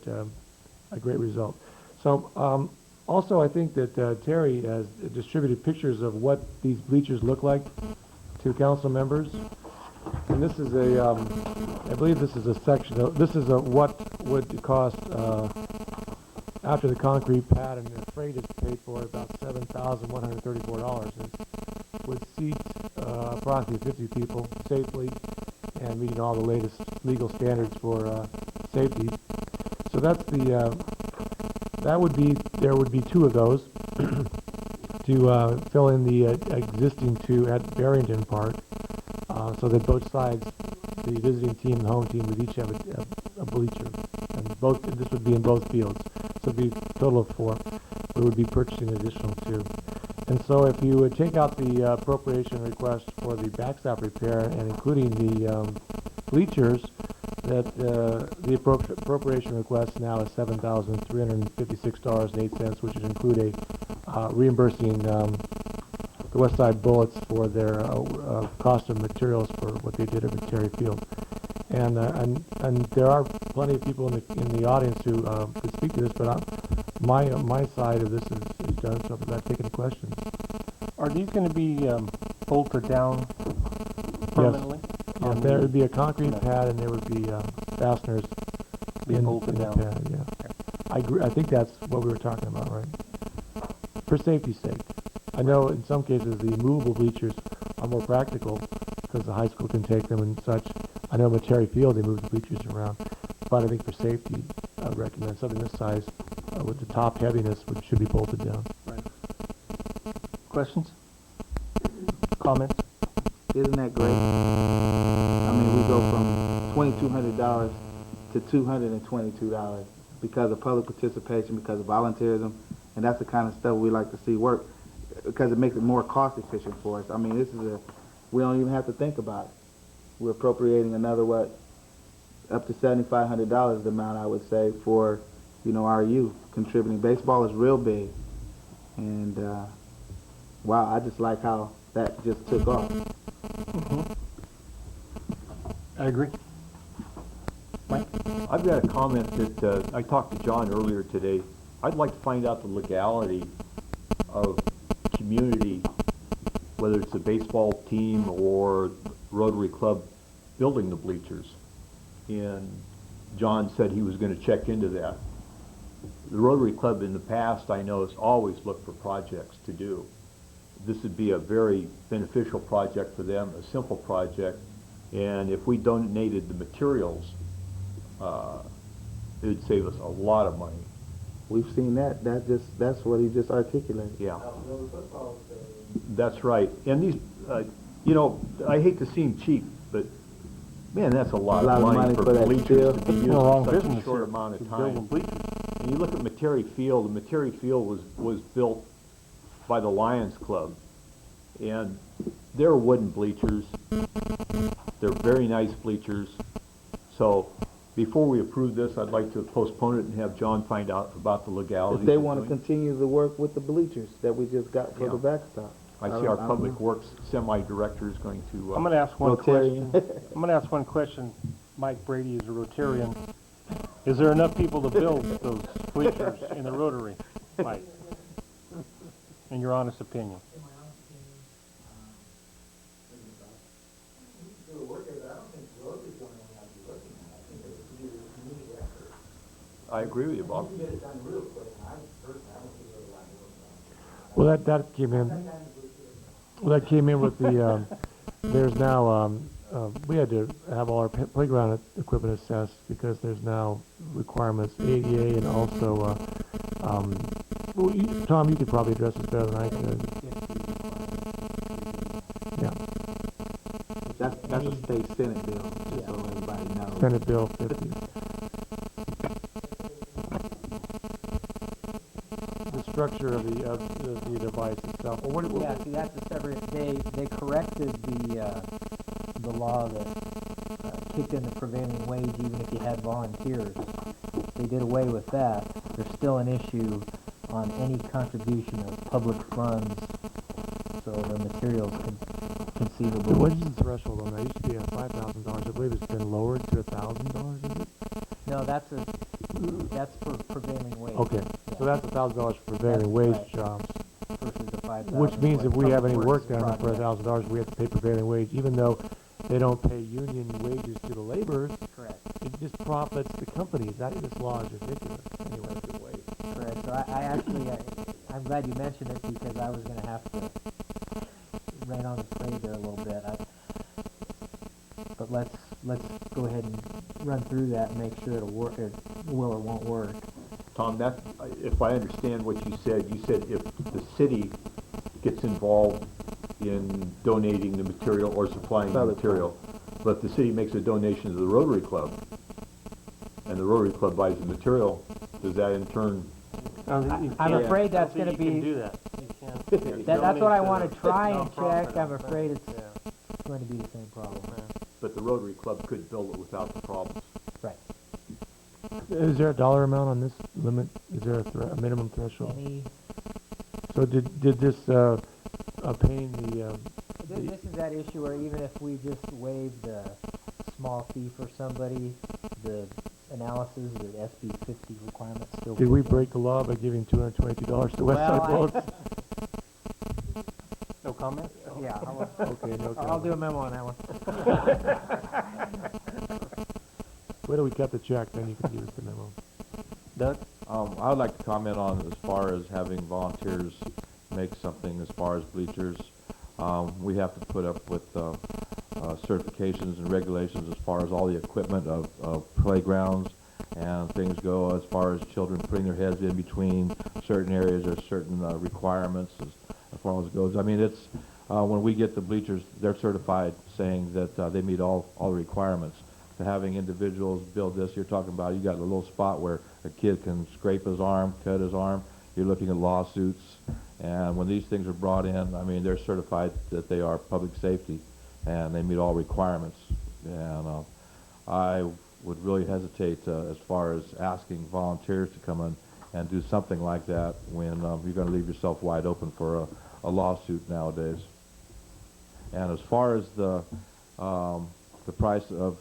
result. So also I think that Terry has distributed pictures of what these bleachers look like to council members. And this is I believe this is a section, this is what would cost after the concrete pad and the freight is paid for, about $7,134. It would seat approximately 50 people safely and meeting all the latest legal standards for safety. So that's there would be two of those to fill in the existing two at Barrington Park, so that both sides, the visiting team and the home team, would each have a bleacher, and this would be in both fields. So it would be a total of 4. We would be purchasing an additional 2. And so if you would take out the appropriation request for the backstop repair and including the bleachers, that the appropriation request now is $7,356.08, which would include a reimbursing the West Side Bullets for their cost of materials for what they did at Materi Field. And there are plenty of people in the audience who could speak to this, but my side of this is done, so I've taken the questions. Are these going to be bolted down permanently? Yes. There would be a concrete pad, and there would be fasteners in bolted the down. pad. Yeah, I agree. I think that's what we were talking about, right? For safety's sake. I know in some cases the movable bleachers are more practical because the high school can take them and such. I know Materi Field they move the bleachers around, but I think for safety, I would recommend something this size with the top heaviness, which should be bolted down. Questions? Comments? Isn't that great? I mean, we go from $2,200 to $222 because of public participation, because of volunteerism, and that's the kind of stuff we like to see work because it makes it more cost efficient for us. I mean, we don't even have to think about it. We're appropriating another, up to $7,500 the amount, I would say, for, our youth contributing. Baseball is real big, and wow, I just like how that just took off. I agree. Mike? I've got a comment that I talked to John earlier today. I'd like to find out the legality of community, whether it's a baseball team or Rotary Club, building the bleachers. And John said he was going to check into that. The Rotary Club in the past, I know, has always looked for projects to do. This would be a very beneficial project for them, a simple project, and if we donated the materials, it would save us a lot of money. We've seen that. That's what he just articulated. Yeah. That's right. And these, I hate to seem cheap, but man, that's a lot of money for that bleachers field. to be used wrong in such a business short here amount to of build time. bleachers. And you look at Materi Field, and Materi Field was built by the Lions Club, and they're wooden bleachers. They're very nice bleachers. So before we approve this, I'd like to postpone it and have John find out about the legalities. If they want to continue the work with the bleachers that we just got for the backstop. I see our Public Works semi-director is going to... I'm going to ask one Rotarian. question. I'm going to ask one question. Mike Brady is a Rotarian. Is there enough people to build those bleachers in the Rotary, Mike? In your honest opinion. I agree with you, Bob. Well, that came in. Well, that came in with the. There's now. We had to have all our playground equipment assessed because there's now requirements ADA and also. Well, Tom, you could probably address this better than I could. Yeah. That's a state Senate bill, just so everybody knows. Senate Bill 50. The structure of the device itself. Well, Yeah, see, that's a separate, they corrected the law that kicked in the prevailing wage even if you had volunteers. They did away with that. There's still an issue on any contribution of public funds, so the materials conceivably. What is the threshold on that? It used to be at $5,000. I believe it's been lowered to $1,000, is it? No, that's for prevailing wage. Okay, Yeah. so that's $1,000 for prevailing wage right. jobs. Versus the 5,000. Which means if we have any work done for project. $1,000, we have to pay prevailing wage, even though they don't pay union wages to the laborers. Correct. It just profits the companies. This law is ridiculous. Anyway, good way. Correct. So I actually, I'm glad you mentioned it because I was going to have to rain on the parade there a little bit. But let's go ahead and run through that and make sure it'll work. It will or won't work. Tom, if I understand what you said if the city gets involved in donating the material or supplying the material, but if the city makes a donation to the Rotary Club, and the Rotary Club buys the material, does that in turn... I'm afraid that's going to be... You can do that. You can't. That's what I want to try and check. I'm afraid it's going to be the same problem. But the Rotary Club could build it without the problems. Right. Is there a dollar amount on this limit? Is there a minimum threshold? So did this obtain the... This is that issue where even if we just waive the small fee for somebody, the analysis, the SB 50 requirements still... Did we break the law by giving $222 to Westside Bullets? No comment? Yeah. Okay, no I'll comment. do a memo on that one. Wait till we cut the check, then you can give us the memo. Doug? I would like to comment on as far as having volunteers make something as far as bleachers. We have to put up with certifications and regulations as far as all the equipment of playgrounds. and things go as far as children putting their heads in between certain areas or certain requirements as far as it goes. I mean, it's when we get the bleachers, they're certified saying that they meet all the requirements. To having individuals build this, you're talking about, you got a little spot where a kid can scrape his arm, cut his arm. You're looking at lawsuits, and when these things are brought in, I mean, they're certified that they are public safety, and they meet all requirements. And I would really hesitate as far as asking volunteers to come in and do something like that when you're going to leave yourself wide open for a lawsuit nowadays. And as far as the price of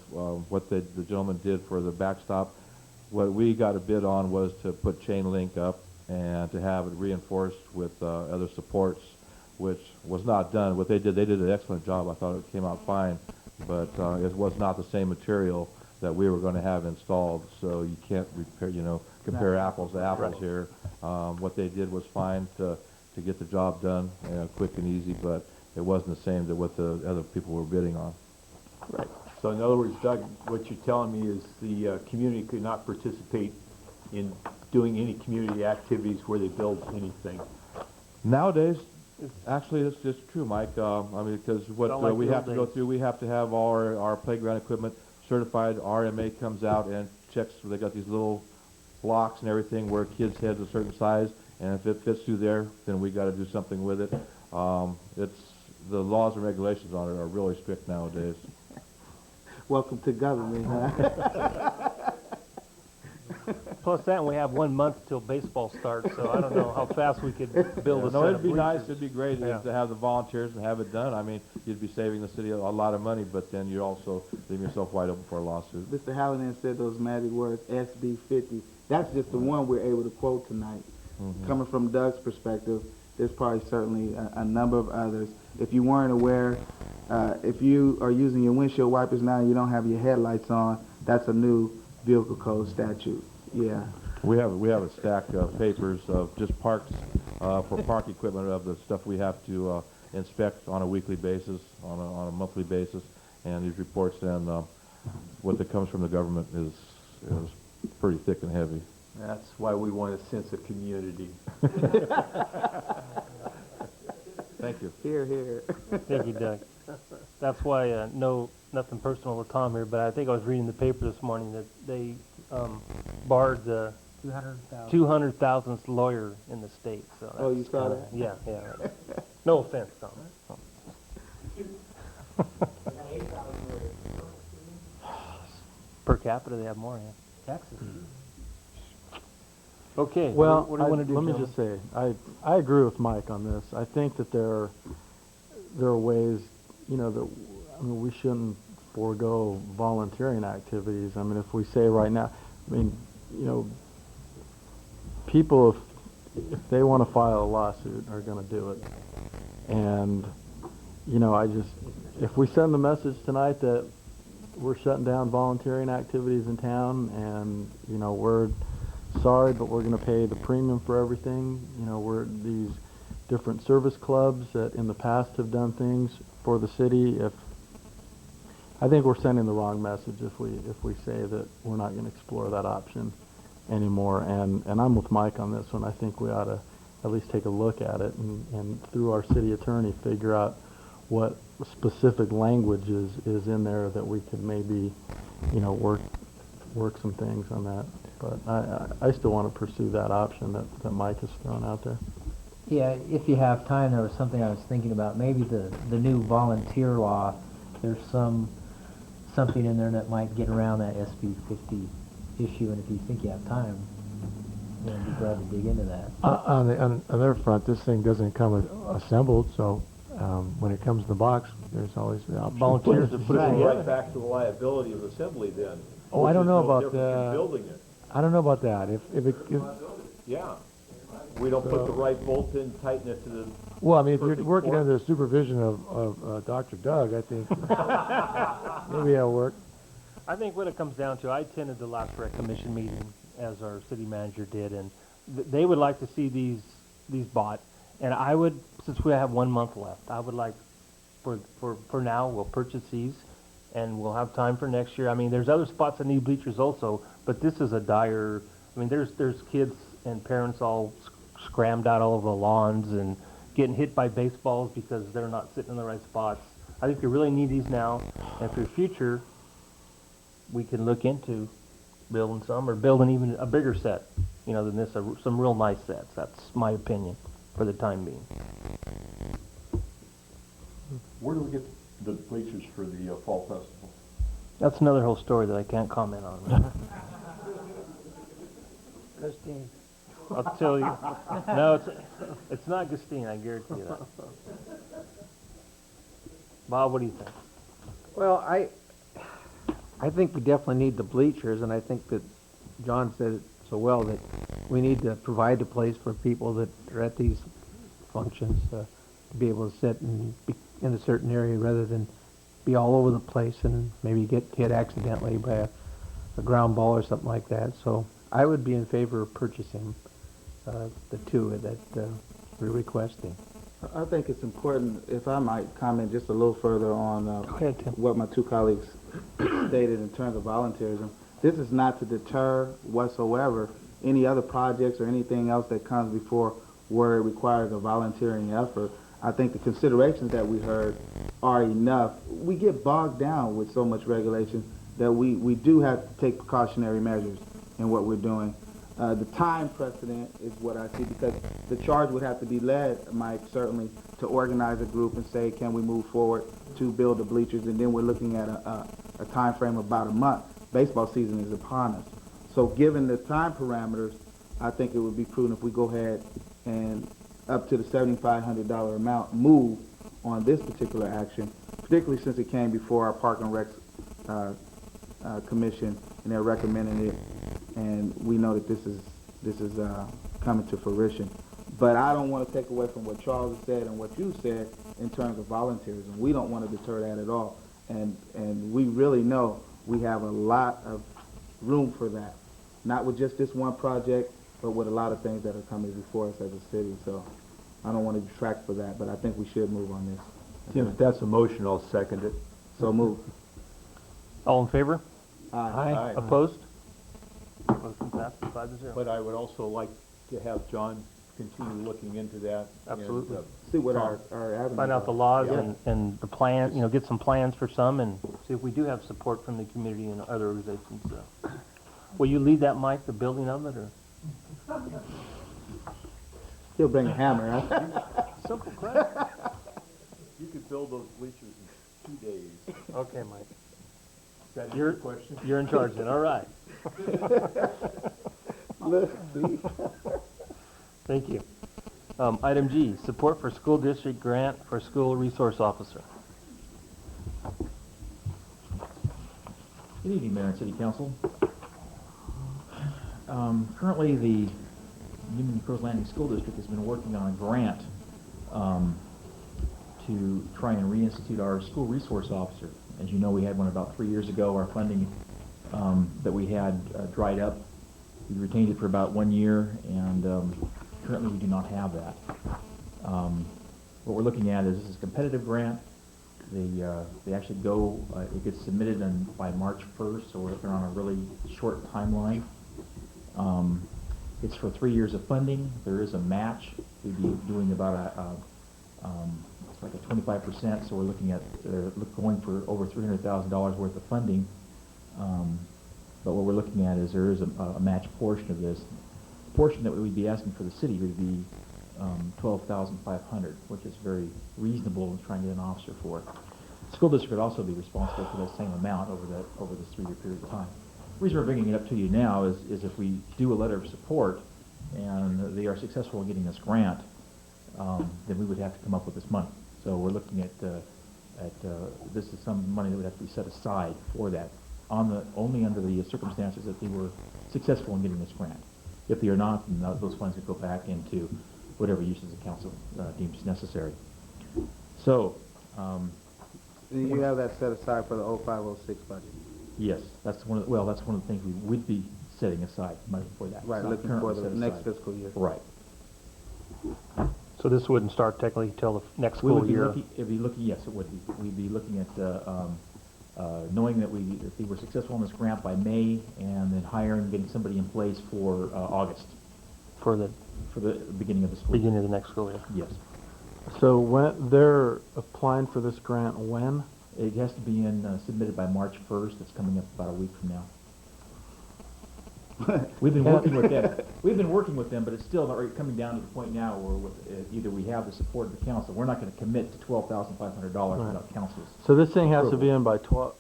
what the gentleman did for the backstop, what we got a bid on was to put chain link up and to have it reinforced with other supports, which was not done. What they did an excellent job. I thought it came out fine, but it was not the same material that we were going to have installed, so you can't compare apples to apples here. What they did was fine to get the job done, quick and easy, but it wasn't the same to what the other people were bidding on. Right. So in other words, Doug, what you're telling me is the community could not participate in doing any community activities where they build anything. Nowadays, actually, it's just true, Mike. I mean, because what we have to go through, we have to have all our playground equipment certified. RMA comes out and checks. They got these little blocks and everything where kids' heads a certain size, and if it fits through there, then we got to do something with it. The laws and regulations on it are really strict nowadays. Welcome to government, huh? Plus that, and we have 1 month till baseball starts, so I don't know how fast we could build a set No, it'd of be nice. bleachers. It'd be great to have the volunteers and have it done. I mean, you'd be saving the city a lot of money, but then you're also leaving yourself wide open for a lawsuit. Mr. Hallinan said those magic words, SB 50. That's just the one we're able to quote tonight. Coming from Doug's perspective, there's probably certainly a number of others. If you weren't aware, if you are using your windshield wipers now and you don't have your headlights on, that's a new vehicle code statute. Yeah. We have a stack of papers of just parks for park equipment of the stuff we have to inspect on a weekly basis, on a monthly basis, and these reports and what that comes from the government is pretty thick and heavy. That's why we want a sense of community. Thank you. Here, here. Thank you, Doug. That's why, nothing personal to Tom here, but I think I was reading the paper this morning that they barred the 200,000th lawyer in the state. So Oh, you saw that? Yeah. No offense, Tom. Per capita, they have more, yeah. Texas. Okay. Well, what do you want to do, let me gentlemen? just say, I agree with Mike on this. I think that there are ways, that we shouldn't forego volunteering activities. I mean, if we say right now, people, if they want to file a lawsuit, are going to do it. And, if we send the message tonight that we're shutting down volunteering activities in town and, we're sorry, but we're going to pay the premium for everything. We're these different service clubs that in the past have done things for the city. I think we're sending the wrong message if we say that we're not going to explore that option anymore. And I'm with Mike on this one. I think we ought to at least take a look at it and through our city attorney figure out what specific language is in there that we could maybe, work some things on that. But I still want to pursue that option that Mike has thrown out there. Yeah, if you have time, there was something I was thinking about. Maybe the new volunteer law, there's something in there that might get around that SB 50 issue, and if you think you have time, I'd be glad to dig into that. On the other front, this thing doesn't come assembled, so when it comes in the box, there's always the option. Volunteers to put it Right together. back to the liability of assembly then. Oh, I don't know about that. Building it. I don't know about that. If Yeah. We don't put the right bolt in, tighten it to the... well, I mean, if you're perfect working form. under the supervision of Dr. Doug, I think maybe that'll work. I think what it comes down to, I attended the last rec commission meeting as our city manager did, and they would like to see these bought. And I would, since we have 1 month left, I would like, for now, we'll purchase these, and we'll have time for next year. I mean, there's other spots that need bleachers also, but this is a dire, I mean, there's kids and parents all scrammed out all over the lawns and getting hit by baseballs because they're not sitting in the right spots. I think you really need these now, and for the future, we can look into building some or building even a bigger set, you know, than this, some real nice sets. That's my opinion for the time being. Where do we get the bleachers for the fall festival? That's another whole story that I can't comment on. Christine. I'll tell you. No, it's not Gustine, I guarantee you that. Bob, what do you think? Well, I think we definitely need the bleachers, and I think that John said it so well that we need to provide a place for people that are at these functions to be able to sit and be in a certain area rather than be all over the place and maybe get hit accidentally by a ground ball or something like that. So I would be in favor of purchasing the two that we're requesting. I think it's important, if I might comment just a little further on Go ahead, Tim. what my two colleagues stated in terms of volunteerism. This is not to deter whatsoever any other projects or anything else that comes before where it requires a volunteering effort. I think the considerations that we heard are enough. We get bogged down with so much regulation that we do have to take precautionary measures in what we're doing. The time precedent is what I see, because the charge would have to be led, Mike, certainly, to organize a group and say, can we move forward to build the bleachers? And then we're looking at a time frame of about a month. Baseball season is upon us. So given the time parameters, I think it would be prudent if we go ahead and up to the $7,500 amount move on this particular action, particularly since it came before our Park and Rec Commission, and they're recommending it, and we know that this is coming to fruition. But I don't want to take away from what Charles has said and what you said in terms of volunteerism. We don't want to deter that at all, and we really know we have a lot of room for that, not with just this one project, but with a lot of things that are coming before us as a city. So I don't want to detract for that, but I think we should move on this. Tim, if that's a motion, I'll second it. So move. All in favor? Aye. Opposed? Motion passes 5-0. But I would also like to have John continue looking into that. Absolutely. And, See what our avenues Find out the are. laws Yeah. and the plan, you know, get some plans for some and see if we do have support from the community and other organizations. Will you lead that, Mike, the building of it, or? He'll bring a hammer, huh? Simple question. You could build those bleachers in 2 days. Okay, Mike. Is that You're, your question? you're in charge then, all right. Thank you. Item G, support for school district grant for school resource officer. Good evening, Mayor and City Council. Currently, the Newman Crows Landing School District has been working on a grant to try and reinstitute our school resource officer. As you know, we had one about 3 years ago. Our funding that we had dried up. We retained it for about 1 year, and currently we do not have that. What we're looking at is this is a competitive grant. They actually go, it gets submitted by March 1st, so they're on a really short timeline. It's for 3 years of funding. There is a match. We'd be doing about like a 25%, so we're looking at going for over $300,000 worth of funding. But what we're looking at is there is a match portion of this. The portion that we'd be asking for the city would be $12,500, which is very reasonable in trying to get an officer for. The school district would also be responsible for that same amount over this 3-year period of time. The reason we're bringing it up to you now is if we do a letter of support and they are successful in getting this grant, then we would have to come up with this money. So we're looking at this is some money that would have to be set aside for that, only under the circumstances that they were successful in getting this grant. If they are not, then those funds would go back into whatever uses the council deems necessary. So, You have that set aside for the 0506 budget. yes, that's one of the things we would be setting aside money for that. Right, It's not looking currently for the set next aside. fiscal year. Right. So this wouldn't start technically till the next We would school be year? looking, yes, it would be. We'd be looking at knowing that if we were successful in this grant by May, and then getting somebody in place for August, For the for the beginning of the school. beginning of the next school year. Yes. So when they're applying for this grant, when? It has to be submitted by March 1st. It's coming up about a week from now. We've been working with them. We've been working with them, but it's still not coming down to the point now where either we have the support of the council. We're not going to commit to $12,500 without council's. So this thing has to approval. be in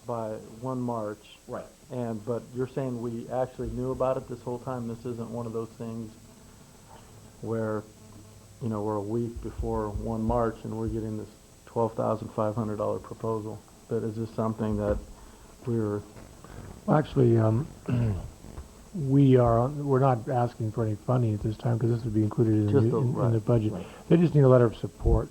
by 1 March. Right. But you're saying we actually knew about it this whole time? This isn't one of those things where, we're a week before 1 March and we're getting this $12,500 proposal. But is this something that we're... Well, actually, we're not asking for any funding at this time because this would be included in the budget. Right. They just need a letter of support.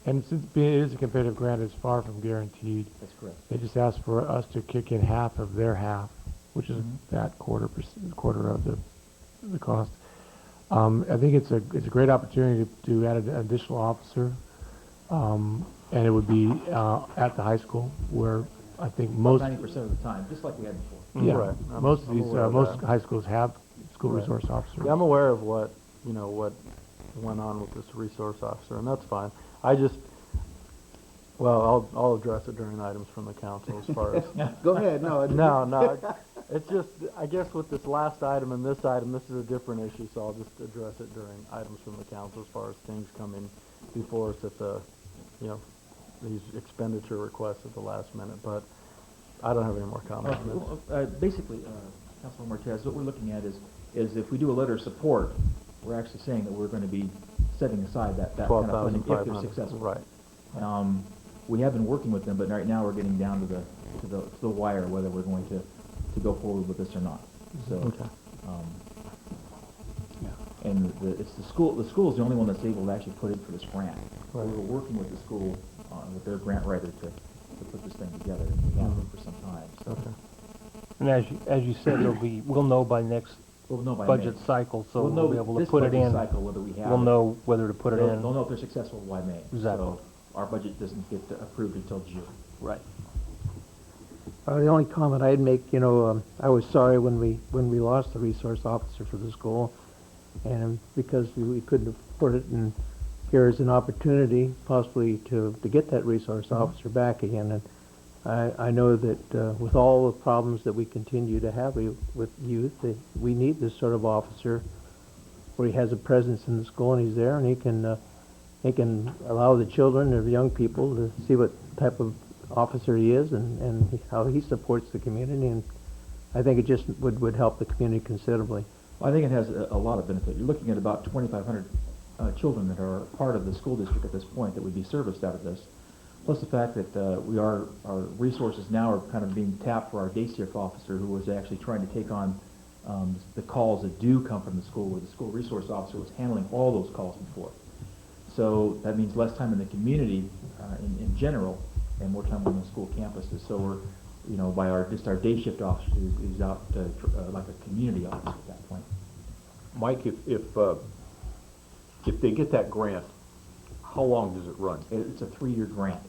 And since it is a competitive grant, it's far from guaranteed. That's correct. They just asked for us to kick in half of their half, which is that quarter of the cost. I think it's a great opportunity to add an additional officer, and it would be at the high school where I think most 90% of the time, just like we had before. yeah Right. most of I'm these aware of most that. high schools have school Right. resource officers. Yeah, I'm aware of what went on with this resource officer, and that's fine. I'll address it during items from the council as far as... Go ahead, no. No, it's just, I guess with this last item and this item, this is a different issue, so I'll just address it during items from the council as far as things coming before us at these expenditure requests at the last minute, but I don't have any more comment on this. Basically, Councilman Marquez, what we're looking at is if we do a letter of support, we're actually saying that we're going to be setting aside that kind of funding if they're 12,500. successful. Right. We have been working with them, but right now we're getting down to the wire whether we're going to go forward with this or not. So, Okay. and it's the school. The school is the only one that's able to actually put in for this grant. Right. We're working with the school with their grant writer to put this thing together, and we have been for some time. So. Okay. And as you said, we'll know by next We'll know by budget May. cycle, so We'll we'll know be able to this put it budget in. cycle whether we have We'll it. know whether to put it in. They'll know if they're successful by May. Exactly. So our budget doesn't get approved until June. Right. The only comment I'd make, I was sorry when we lost the resource officer for the school, and because we couldn't afford it, and here is an opportunity possibly to get that resource officer back again. And I know that with all the problems that we continue to have with youth, that we need this sort of officer where he has a presence in the school and he's there and he can allow the children or young people to see what type of officer he is and how he supports the community, and I think it just would help the community considerably. Well, I think it has a lot of benefit. You're looking at about 2,500 children that are part of the school district at this point that would be serviced out of this. Plus the fact that our resources now are kind of being tapped for our day shift officer who was actually trying to take on the calls that do come from the school, where the school resource officer was handling all those calls before. So that means less time in the community in general and more time on the school campuses. So we're, by our day shift officer who's out like a community officer at that point. Mike, if they get that grant, how long does it run? It's a 3-year grant.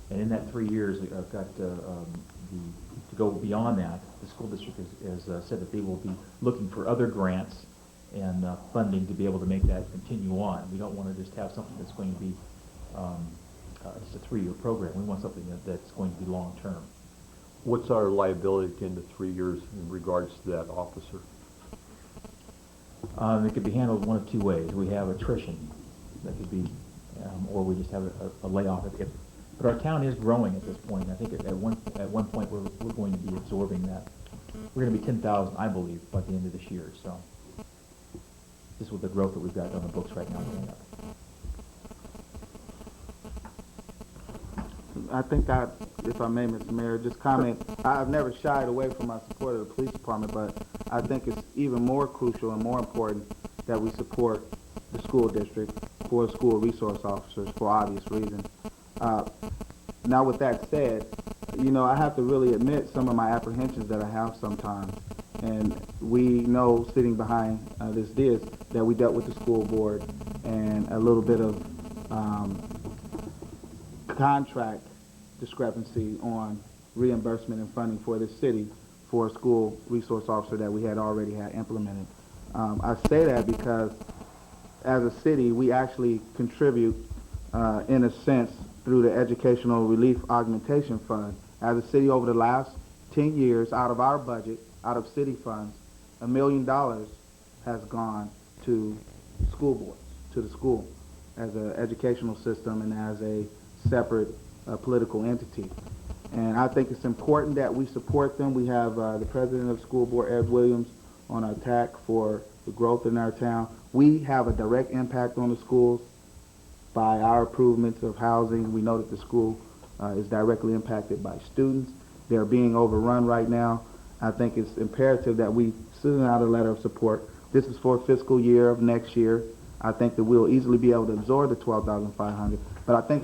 And in that 3 years, I've got to go beyond that. The school district has said that they will be looking for other grants and funding to be able to make that continue on. We don't want to just have something that's going to be just a 3-year program. We want something that's going to be long-term. What's our liability at the end of 3 years in regards to that officer? It could be handled one of two ways. We have attrition, that could be, or we just have a layoff. But our town is growing at this point. I think at one point we're going to be absorbing that. We're going to be 10,000, I believe, by the end of this year. So, just with the growth that we've got on the books right now. I think if I may, Mr. Mayor, just comment, I've never shied away from my support of the police department, but I think it's even more crucial and more important that we support the school district for school resource officers for obvious reasons. Now with that said, I have to really admit some of my apprehensions that I have sometimes. And we know, sitting behind this dais, that we dealt with the school board and a little bit of contract discrepancy on reimbursement and funding for the city for a school resource officer that we had already had implemented. I say that because as a city, we actually contribute, in a sense, through the Educational Relief Augmentation Fund. As a city, over the last 10 years, out of our budget, out of city funds, $1 million has gone to school boards, to the school, as an educational system and as a separate political entity. And I think it's important that we support them. We have the president of the school board, Ed Williams, on our TAC for the growth in our town. We have a direct impact on the schools by our improvements of housing. We know that the school is directly impacted by students. They're being overrun right now. I think it's imperative that we send out a letter of support. This is for fiscal year of next year. I think that we'll easily be able to absorb the $12,500. But I think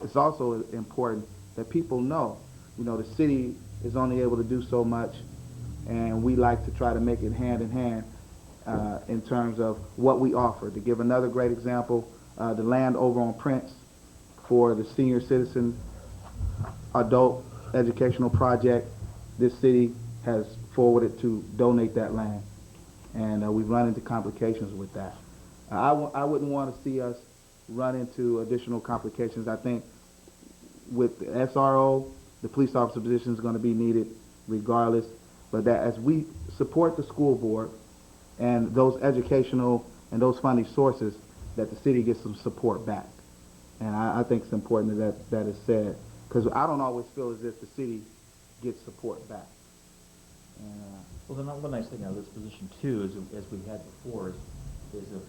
it's also important that people know, the city is only able to do so much, and we like to try to make it hand in hand in terms of what we offer. To give another great example, the land over on Prince for the senior citizen adult educational project, this city has forwarded to donate that land, and we've run into complications with that. I wouldn't want to see us run into additional complications. I think with the SRO, the police officer position is going to be needed regardless, but that as we support the school board and those educational and those funding sources, that the city gets some support back. And I think it's important that is said, because I don't always feel as if the city gets support back. And, well, the nice thing out of this position too is, as we had before, is if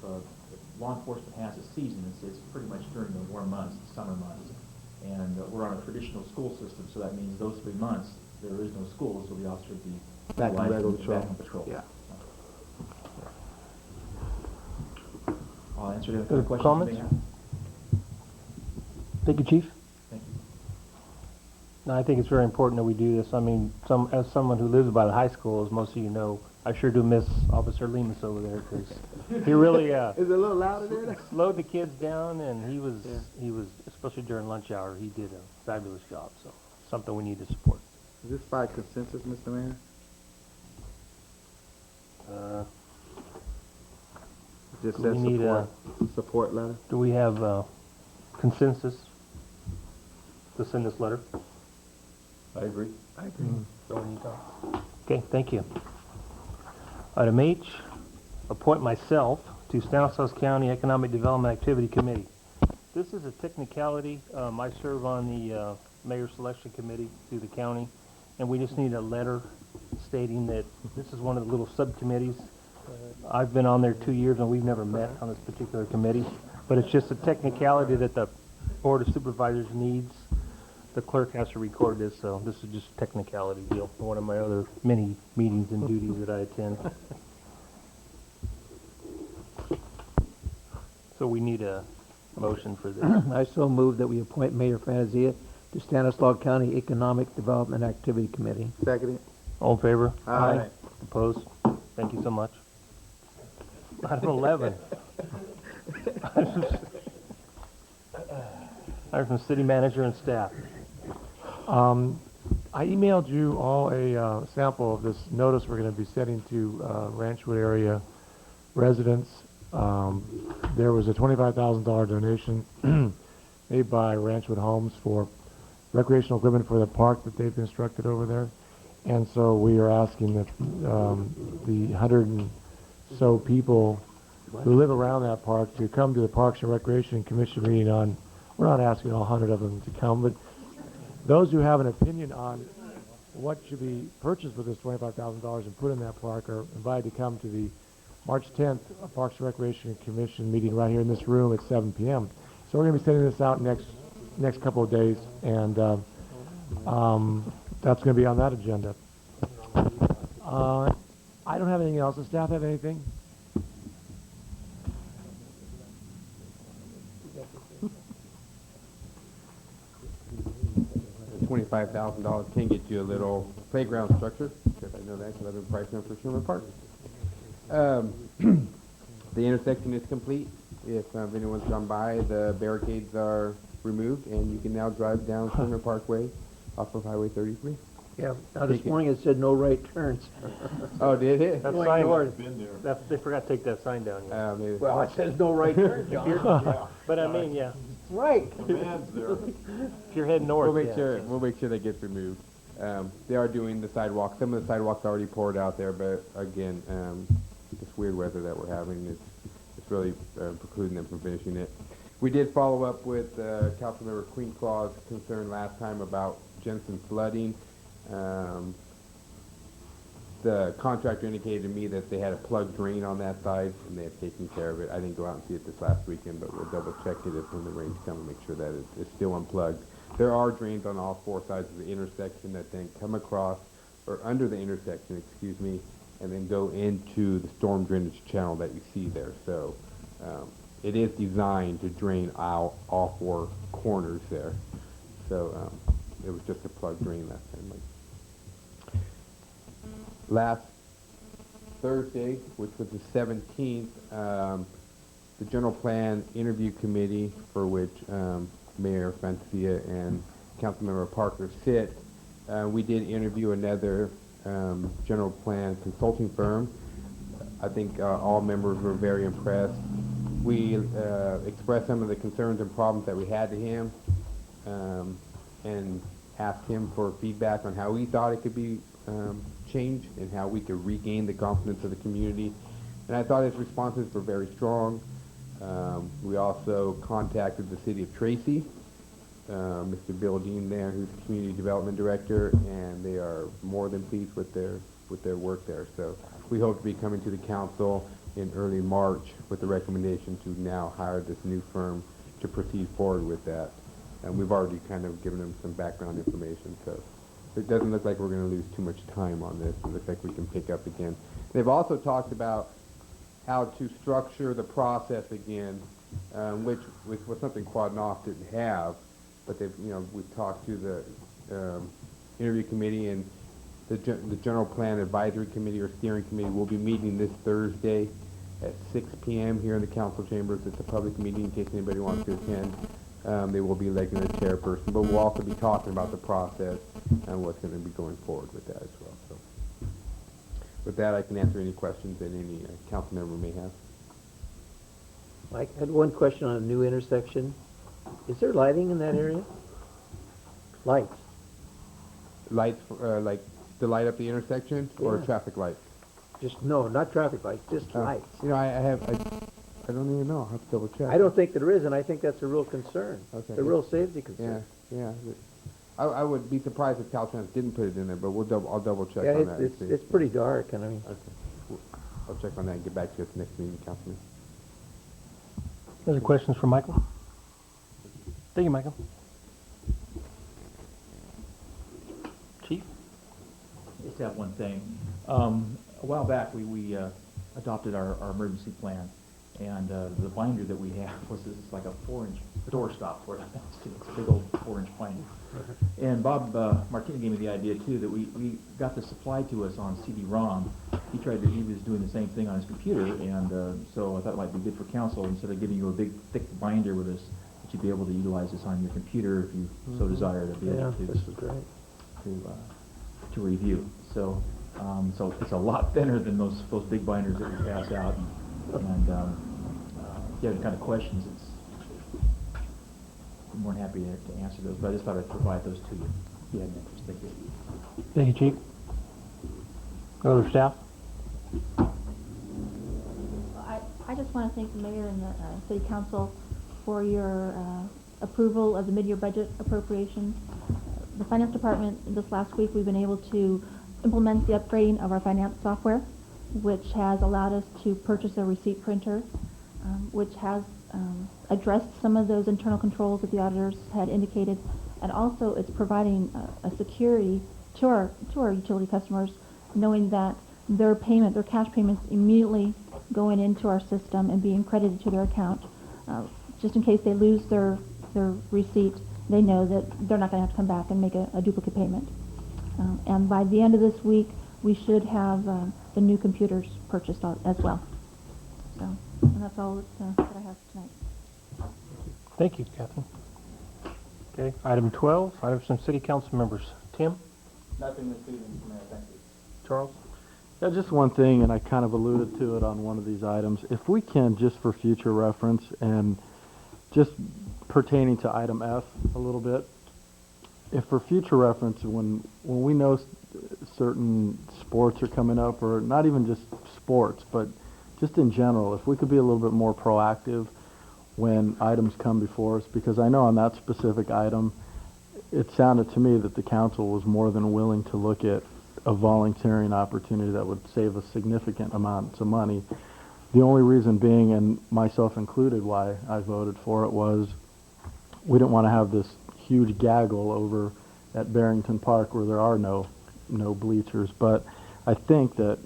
law enforcement has a season, it's pretty much during the warm months, the summer months, and we're on a traditional school system, so that means those 3 months there is no school, so the officer would be back in regular back on patrol. Yeah. I'll answer the Other questions. comments? you may have. Thank you, Chief. Thank you. No, I think it's very important that we do this. I mean, as someone who lives by the high school, as most of you know, I sure do miss Officer Lemus over there, because he really is it a little louder there? slowed the kids down, and he was, especially during lunch hour, he did a fabulous job. So something we need to support. Is this by consensus, Mr. Mayor? Just Do says we need support letter. Do we have consensus to send this letter? I agree. I agree. Okay, thank you. Item H, appoint myself to Stanislaus County Economic Development Activity Committee. This is a technicality. I serve on the Mayor Selection Committee through the county, and we just need a letter stating that this is one of the little subcommittees. I've been on there 2 years, and we've never met on this particular committee, but it's just a technicality that the Board of Supervisors needs. The clerk has to record this, so this is just a technicality deal. One of my other many meetings and duties that I attend. So we need a motion for this. I so move that we appoint Mayor Fantasia to Stanislaus County Economic Development Activity Committee. Second. All in favor? Aye. Opposed? Thank you so much. Item 11. Item from city manager and staff. I emailed you all a sample of this notice we're going to be sending to Ranchwood area residents. There was a $25,000 donation made by Ranchwood Homes for recreational equipment for the park that they've constructed over there. And so we are asking that the 100 and so people who live around that park to come to the Parks and Recreation Commission meeting on, we're not asking all 100 of them to come, but those who have an opinion on what should be purchased with this $25,000 and put in that park are invited to come to the March 10th Parks and Recreation Commission meeting right here in this room at 7 p.m. So we're going to be sending this out next couple of days, and that's going to be on that agenda. I don't have anything else. Does staff have anything? $25,000 can get you a little playground structure, because I know that because I've been pricing for Sherman Park. The intersection is complete. If anyone's gone by, the barricades are removed, and you can now drive down Sherman Parkway off of Highway 33. Yeah, now this Take it. morning it said no right turns. Oh, did it? That Going sign, north. they forgot to take that sign down. Yeah. Maybe. Well, it says no right turn, John. But I mean, yeah, Right. if you're heading north, We'll make yeah. sure. We'll make sure that gets removed. They are doing the sidewalk. Some of the sidewalks already poured out there, but again, this weird weather that we're having it's really precluding them from finishing it. We did follow up with Councilmember Queenclaw's concern last time about Jensen flooding. The contractor indicated to me that they had a plug drain on that side and they had taken care of it. I didn't go out and see it this last weekend, but we'll double check it if when the rains come and make sure that it's still unplugged. There are drains on all four sides of the intersection that then come across, or under the intersection, excuse me, and then go into the storm drainage channel that you see there. So it is designed to drain out all four corners there. So it was just a plug drain last time. Last Thursday, which was the 17th, the General Plan Interview Committee, for which Mayor Francia and Councilmember Parker sit, we did interview another General Plan consulting firm. I think all members were very impressed. We expressed some of the concerns and problems that we had to him and asked him for feedback on how he thought it could be changed and how we could regain the confidence of the community. And I thought his responses were very strong. We also contacted the City of Tracy, Mr. Bill Dean there, who's the Community Development Director, and they are more than pleased with their work there. So we hope to be coming to the council in early March with the recommendation to now hire this new firm to proceed forward with that. And we've already kind of given them some background information, so it doesn't look like we're going to lose too much time on this. It looks like we can pick up again. They've also talked about how to structure the process again, which was something Quad North didn't have, but we've talked to the interview committee and the General Plan Advisory Committee or Steering Committee will be meeting this Thursday at 6 p.m. here in the council chambers. It's a public meeting in case anybody wants to attend. They will be electing a chairperson, but we'll also be talking about the process and what's going to be going forward with that as well. So, with that, I can answer any questions that any council member may have. Mike, I had one question on a new intersection. Is there lighting in that area? Lights? Lights, like to light up the intersection, or Yeah. traffic lights? Just, no, not traffic lights, just lights. I don't even know. I'll have to double check. I don't think there is, and I think that's a real concern. Okay. It's a real safety concern. Yeah. I would be surprised if Caltrans didn't put it in there, but I'll double check Yeah, on that. it's pretty dark, and I mean. Okay. I'll check on that and get back to you at the next meeting, Councilman. Other questions for Michael? Thank you, Michael. Chief? Just have one thing. A while back, we adopted our emergency plan, and the binder that we have was like a 4-inch door stop for it. It's a big old 4-inch binder. And Bob Martina gave me the idea too that we got this supplied to us on CD-ROM. He was doing the same thing on his computer, and so I thought it might be good for council, instead of giving you a big thick binder with this, that you'd be able to utilize this on your computer if you so desire to be able to. This is great. To review. So it's a lot thinner than those big binders that we pass out. And if you have any kind of questions, I'm more than happy to answer those. But I just thought I'd provide those to you if you had an interest. Thank you. Thank you, Chief. Other staff? I just want to thank the mayor and the city council for your approval of the mid-year budget appropriations. The finance department, this last week, we've been able to implement the upgrading of our finance software, which has allowed us to purchase a receipt printer, which has addressed some of those internal controls that the auditors had indicated, and also it's providing a security to our utility customers, knowing that their cash payments immediately going into our system and being credited to their account, just in case they lose their receipt. They know that they're not going to have to come back and make a duplicate payment. And by the end of this week, we should have the new computers purchased as well. So, and that's all that I have tonight. Thank you, Catherine. Okay, item 12, items from city council members. Tim? Nothing this evening, Mr. Mayor, thank you. Charles? Yeah, just one thing, and I kind of alluded to it on one of these items. If we can, just for future reference, and just pertaining to item F a little bit, if for future reference, when we know certain sports are coming up, or not even just sports, but just in general, if we could be a little bit more proactive when items come before us, because I know on that specific item, it sounded to me that the council was more than willing to look at a volunteering opportunity that would save us significant amounts of money. The only reason being, and myself included, why I voted for it was we didn't want to have this huge gaggle over at Barrington Park where there are no bleachers. But I think that,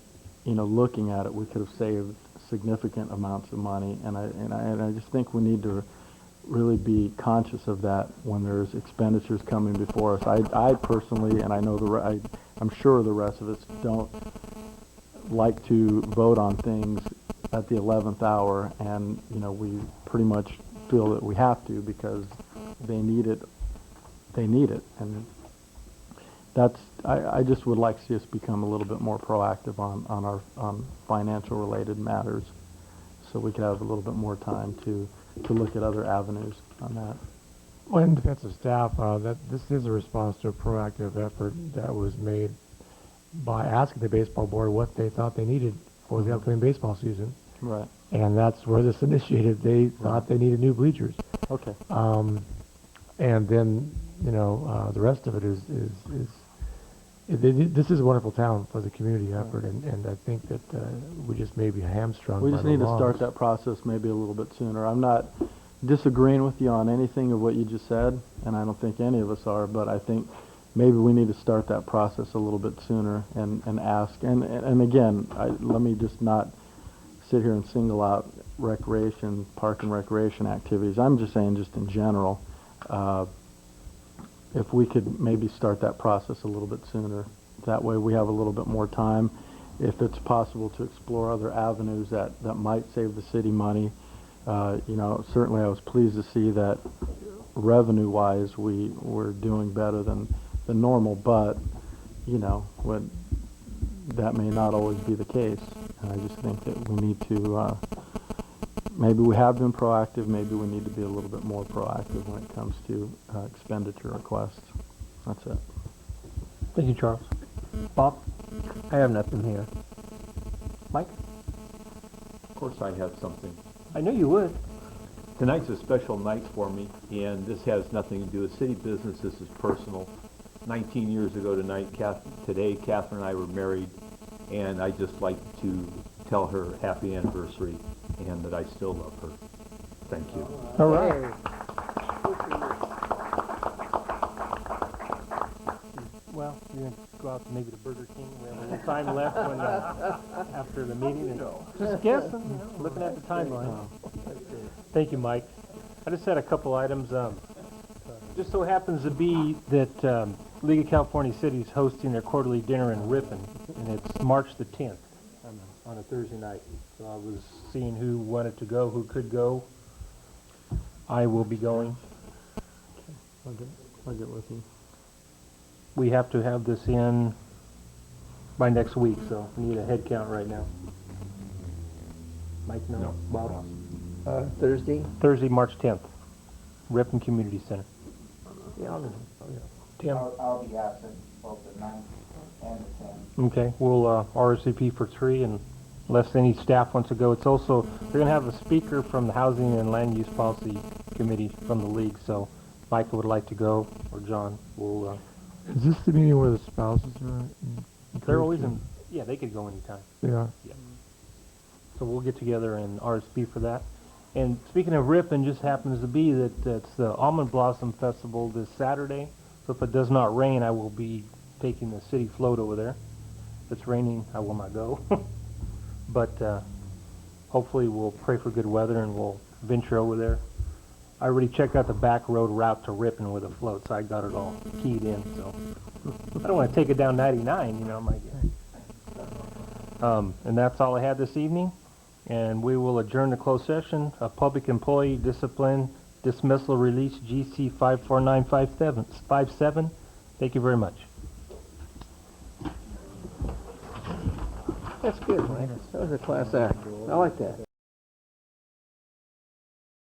you know, looking at it, we could have saved significant amounts of money, and I just think we need to really be conscious of that when there's expenditures coming before us. I personally, and I know I'm sure the rest of us don't like to vote on things at the 11th hour, and you know, we pretty much feel that we have to because they need it, and that's, I just would like to see us become a little bit more proactive on financial related matters, so we could have a little bit more time to look at other avenues on that. Well, in defense of staff, that this is a response to a proactive effort that was made by asking the baseball board what they thought they needed for the upcoming baseball season. Right. And that's where this initiated. They thought they needed new bleachers. Okay. And then, you know, the rest of it is this is a wonderful town for the community effort, and I think that we just may be hamstrung. We just need to start that process maybe a little bit sooner. I'm not disagreeing with you on anything of what you just said, and I don't think any of us are, but I think maybe we need to start that process a little bit sooner and ask. And again, let me just not sit here and single out recreation, park and recreation activities. I'm just saying just in general, if we could maybe start that process a little bit sooner. That way we have a little bit more time. If it's possible to explore other avenues that might save the city money, you know, certainly I was pleased to see that revenue-wise we were doing better than normal, but, you know, that may not always be the case. And I just think that we need to, maybe we have been proactive, maybe we need to be a little bit more proactive when it comes to expenditure requests. That's it. Thank you, Charles. Bob? I have nothing here. Mike? Of course I have something. I knew you would. Tonight's a special night for me, and this has nothing to do with city business. This is personal. 19 years ago today, Catherine and I were married, and I'd just like to tell her happy anniversary and that I still love her. Thank you. All right. Well, you're going to go out to maybe the Burger King. We have a little time left after the meeting. And just guessing, you know, looking at the timeline. Thank you, Mike. I just had a couple items. Just so happens to be that League of California Cities hosting their quarterly dinner in Ripon, and it's March the 10th on a Thursday night. So I was seeing who wanted to go, who could go. I will be going. I'll get with you. We have to have this in by next week, so we need a head count right now. Mike, no? Bob? Thursday? Thursday, March 10th, Ripon Community Center. Yeah, I'll go. Tim? I'll be absent both the 9th and the 10th. Okay, we'll RSVP for 3, and unless any staff wants to go. It's also, they're going to have a speaker from the Housing and Land Use Policy Committee from the League, so Michael would like to go, or John will... Is this the meeting where the spouses are? They're always in... Yeah, they could go anytime. Yeah. Yeah. So we'll get together and RSVP for that. And speaking of Ripon, just happens to be that it's the Almond Blossom Festival this Saturday. So if it does not rain, I will be taking the city float over there. If it's raining, I will not go. But hopefully we'll pray for good weather and we'll venture over there. I already checked out the back road route to Ripon with a float, so I got it all keyed in. So I don't want to take it down 99, you know. And that's all I had this evening. And we will adjourn the closed session of public employee discipline dismissal release GC 54957. Thank you very much. That's good, Mike. That was a class act. I like that.